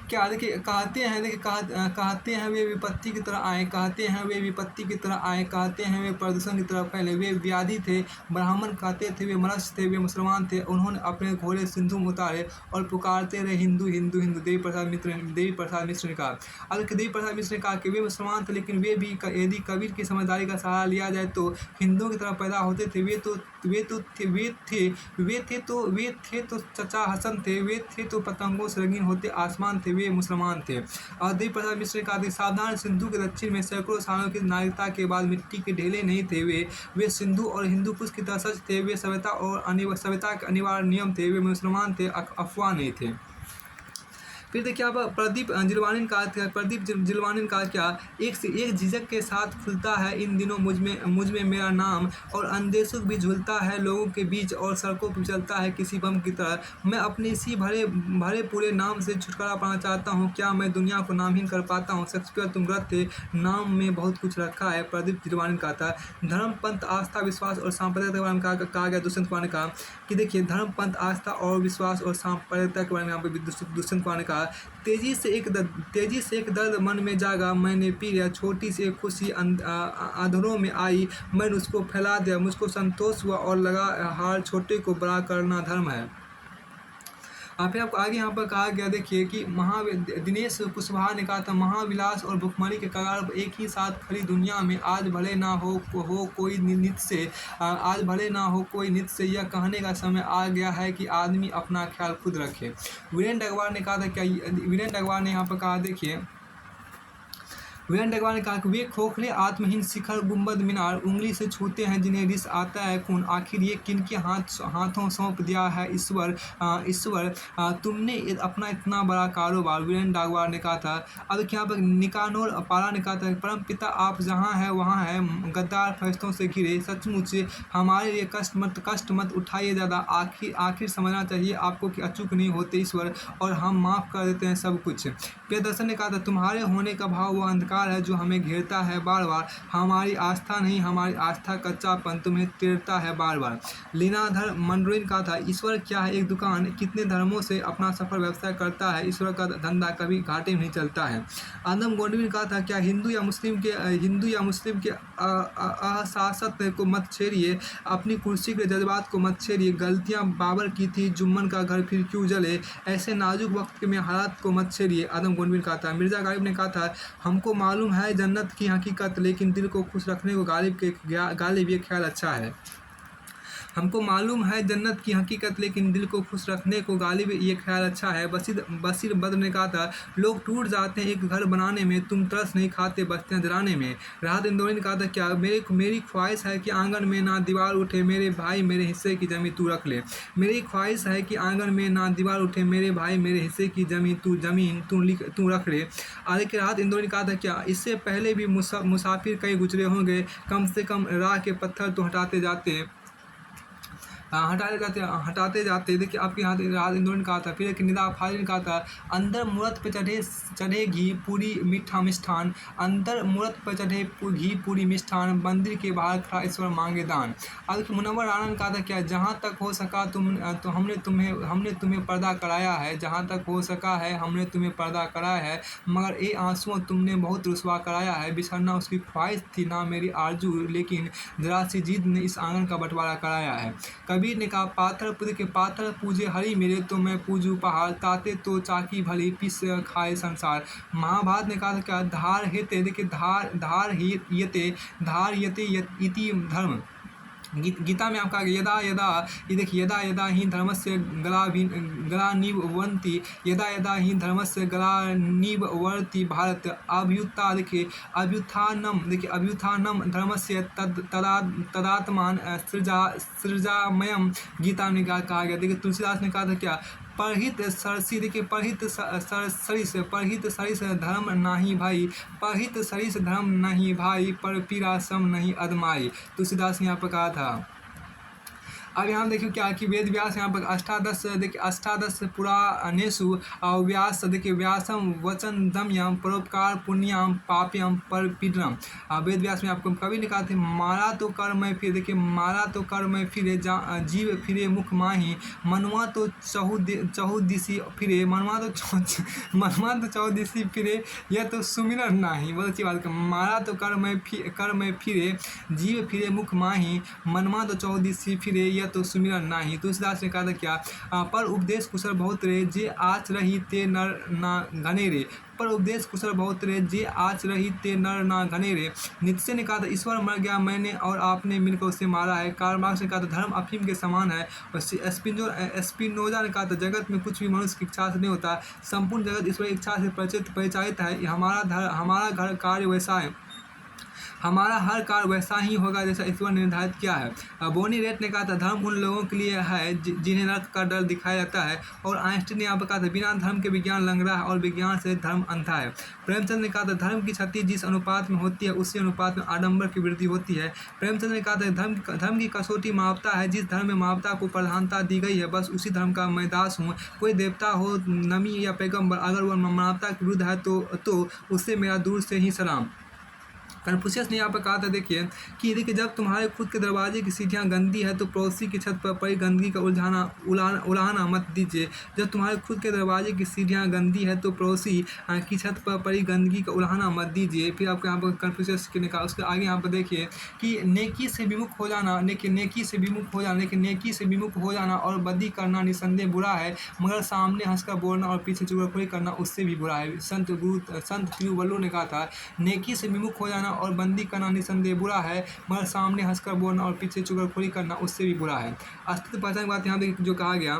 क्या, देखिए कहते हैं वे विपत्ति की तरह आए, कहते हैं वे प्रदूषण की तरह फैले। वे व्याधि थे, ब्राह्मण कहते थे, वे मनुष्य थे, वे मुसलमान थे। उन्होंने अपने घोड़े सिंधु में उतारे और पुकारते रहे, हिंदू हिंदू हिंदू। देवी प्रसाद मिश्र ने कहा। अब देवी प्रसाद मिश्र ने कहा कि वे मुसलमान थे, लेकिन वे भी यदि कबीर की समझदारी का सहारा लिया जाए तो हिंदुओं की तरह पैदा होते थे। वे थे तो चचा हसन थे, वे थे तो पतंगों से रंगीन होते आसमान थे, वे मुसलमान थे। और देवी प्रसाद मिश्र ने कहा, सावधान, सिंधु के दक्षिण में सैकड़ों सालों की नागरिकता के बाद मिट्टी के ढेले नहीं थे। वे सिंधु और हिंदू कुश की तरह सच थे। वे सभ्यता के अनिवार्य नियम थे। वे मुसलमान थे, अफवाह नहीं थे। फिर देखिए आप प्रदीप जिलवानी ने कहा क्या, एक से एक झिझक के साथ खुलता है इन दिनों मुझ में मेरा नाम, और अंदेशों भी झूलता है लोगों के बीच और सड़कों पर चलता है किसी बम की तरह। मैं अपने इसी भरे पूरे नाम से छुटकारा पाना चाहता हूँ। क्या मैं दुनिया को नामहीन कर पाता हूँ? शेक्सपियर तुम गलत थे, नाम में बहुत कुछ रखा है। प्रदीप जिलवानी ने कहा था। धर्म, पंथ, आस्था, विश्वास और सांप्रदायिकता के बारे में कहा गया। दुष्यंत कुमार ने कहा कि देखिए धर्म, पंथ, आस्था और विश्वास और सांप्रदायिकता के बारे में यहाँ पे दुष्यंत कुमार ने कहा, तेजी से एक दर्द मन में जागा, मैंने पी लिया। छोटी सी एक खुशी अधरों में आई, मैंने उसको फैला दिया। मुझको संतोष हुआ और लगा हार छोटे को बड़ा करना धर्म है। फिर आपको आगे यहाँ पर कहा गया, देखिए कि दिनेश कुशवाहा ने कहा था, महाविलास और भुखमरी के कगार पर एक ही साथ खड़ी दुनिया में आज भले ना हो कोई नित से यह कहने का समय आ गया है कि आदमी अपना ख्याल खुद रखे। वीरेंद्र अग्रवाल ने कहा था क्या, वीरेंद्र अग्रवाल ने यहाँ पर कहा, देखिए वीरेंद्र अग्रवाल ने कहा कि वे खोखले आत्महीन शिखर गुंबद मीनार उंगली से छूते हैं जिन्हें रिस आता है खून। आखिर ये किनके हाथों सौंप दिया है ईश्वर तुमने अपना इतना बड़ा कारोबार। वीरेंद्र अग्रवाल ने कहा था। अब यहाँ पर निकानोर पाला ने कहा था, परम पिता आप जहाँ हैं वहाँ हैं, गद्दार फरिश्तों से घिरे, सचमुच हमारे लिए कष्ट मत उठाइए ज़्यादा। आखिर समझना चाहिए आपको कि अचूक नहीं होते ईश्वर, और हम माफ़ कर देते हैं सब कुछ। प्रियदर्शन ने कहा था, तुम्हारे होने का भाव वह अंधकार अंधकार है जो हमें घेरता है बार बार, हमारी आस्था नहीं हमारी आस्था कच्चापन तुम्हें तेरता है बार बार। लीनाधर मंडोरी ने कहा था, ईश्वर क्या है एक दुकान, कितने धर्मों से अपना सफल व्यवसाय करता है, ईश्वर का धंधा कभी घाटे में नहीं चलता है। आदम गोंडवी ने कहा था, क्या हिंदू या मुस्लिम के अहसासत को मत छेड़िए, अपनी कुर्सी के जज्बात को मत छेड़िए, गलतियां बाबर की थी जुम्मन का घर फिर क्यों जले, ऐसे नाजुक वक्त में हालात को मत छेड़िए, आदम गोंडवी ने कहा था। मिर्जा गालिब ने कहा था, हमको मालूम है जन्नत की हकीकत, लेकिन दिल को खुश रखने को गालिब ये ख्याल अच्छा है। हमको मालूम है जन्नत की हकीकत, लेकिन दिल को खुश रखने को गालिब ये ख्याल अच्छा है। बशीर बद्र ने कहा था, लोग टूट जाते हैं एक घर बनाने में, तुम तरस नहीं खाते बस्तियां जलाने में। राहत इंदौरी ने कहा था, क्या मेरी ख्वाहिश है कि आंगन में ना दीवार उठे, मेरे भाई मेरे हिस्से की जमीन तू रख ले। मेरी ख्वाहिश है कि आंगन में ना दीवार उठे, मेरे भाई मेरे हिस्से की जमीन तू रख ले। आगे के राहत इंदौरी ने कहा था, क्या इससे पहले भी मुसाफिर कई गुजरे होंगे, कम से कम राह के पत्थर तो हटाते जाते। देखिए आपके यहाँ राहत इंदौरी ने कहा था। फिर एक निदा फाजिल ने कहा था, अंदर मूरत पे चढ़े घी पूरी मीठा मिष्ठान, अंदर मूरत पे चढ़े घी पूरी मिष्ठान, मंदिर के बाहर खड़ा ईश्वर मांगे दान। अब मुनव्वर राणा ने कहा था, क्या जहाँ तक हो सका तो हमने तुम्हें पर्दा कराया है, जहाँ तक हो सका है हमने तुम्हें पर्दा कराया है, मगर ये आंसुओं तुमने बहुत रुसवा कराया है। बिछड़ना उसकी ख्वाहिश थी ना मेरी आरजू, लेकिन जरा सी जिद ने इस आंगन का बंटवारा कराया है। कबीर ने कहा, पाथर पूजे हरि मेरे, तो मैं पूजू पहाड़, ताते तो चाकी भली पिस खाए संसार। महाभारत ने कहा था, क्या धार हेते, देखिए धार यते इति धर्म। गीता में आपका यदा यदा ही धर्मस्य ग्लानिर्भवन्ति, यदा ही धर्मस्य ग्लानिर्भवति भारत। अभ्युत्थानम धर्मस्य तदात्मान सृजामयम, गीता में कहा गया। देखिए तुलसीदास ने कहा था, क्या परहित सरसी, देखिए परहित सरिस धर्म नाही भाई, परहित सरिस धर्म नहीं भाई, पर पीरा सम नहीं अदमाई, तुलसीदास ने यहाँ पर कहा था। अब यहाँ देखिए क्या कि वेद व्यास यहाँ पर अष्टादश पुराणेषु व्यास, देखिए व्यासम वचन दम्यम परोपकार पुण्याम पाप्यम पर पीडनम। वेद व्यास में आपको कवि ने कहा थे, मारा तो कर मैं फिर, देखिए मारा तो कर मैं फिरे, जीव फिरे मुख माही, मनवा तो चहुदिशी फिरे, मनवा तो चहुदिशी फिरे, यह तो सुमिरन नाही। बहुत अच्छी बात, मारा तो कर मैं फिरे, जीव फिरे मुख माही, मनवा तो चहुदिशी फिरे, यह तो सुमिरन नाही। तुलसीदास ने कहा था, क्या पर उपदेश कुशल बहुत रे, जे आच रही ते नर ना घने रे, पर उपदेश कुशल बहुत रे, जे आच रही ते नर ना घने रे। नीत्शे ने कहा था, ईश्वर मर गया मैंने और आपने मिलकर उसे मारा है। कार्ल मार्क्स ने कहा था, धर्म अफीम के समान है। और स्पिनोजा ने कहा था, जगत में कुछ भी मनुष्य की इच्छा से नहीं होता, संपूर्ण जगत ईश्वर की इच्छा से परिचालित है। हमारा घर कार्य वैसा है, हमारा हर कार्य वैसा ही होगा जैसा ईश्वर ने निर्धारित किया है। बोनी रेट ने कहा था, धर्म उन लोगों के लिए है जिन्हें नरक का डर दिखाया जाता है। और आइंस्टीन ने यहाँ पर कहा था, बिना धर्म के विज्ञान लंगड़ा है और विज्ञान से धर्म अंधा है। प्रेमचंद ने कहा था, धर्म की क्षति जिस अनुपात में होती है उसी अनुपात में आडंबर की वृद्धि होती है। प्रेमचंद ने कहा था, धर्म की कसौटी मानवता है, जिस धर्म में मानवता को प्रधानता दी गई है बस उसी धर्म का मैं दास हूँ। कोई देवता हो, नबी या पैगंबर, अगर वह मानवता के विरुद्ध है तो उससे मेरा दूर से ही सलाम। कन्फ्यूशियस ने यहाँ पर कहा था, देखिए जब तुम्हारे खुद के दरवाजे की सीढ़ियाँ गंदी है तो पड़ोसी की छत पर पड़ी गंदगी का उलाहना मत दीजिए। जब तुम्हारे खुद के दरवाजे की सीढ़ियाँ गंदी है तो पड़ोसी की छत पर पड़ी गंदगी का उलाहना मत दीजिए। फिर आपको यहाँ पर कन्फ्यूशियस ने कहा, उसके आगे यहाँ पर देखिए कि नेकी से विमुख हो जाना, नेकी से विमुख हो जाना और बदी करना निसंदेह बुरा है, मगर सामने हंसकर बोलना और पीछे चुगलखोरी करना उससे भी बुरा है। संत तिरुवल्लुवर ने कहा था, नेकी से विमुख हो जाना और बंदी करना निसंदेह बुरा है, मगर सामने हंसकर बोलना और पीछे चुगलखोरी करना उससे भी बुरा है। अस्तित्व पहचान की बात यहाँ देखिए जो कहा गया,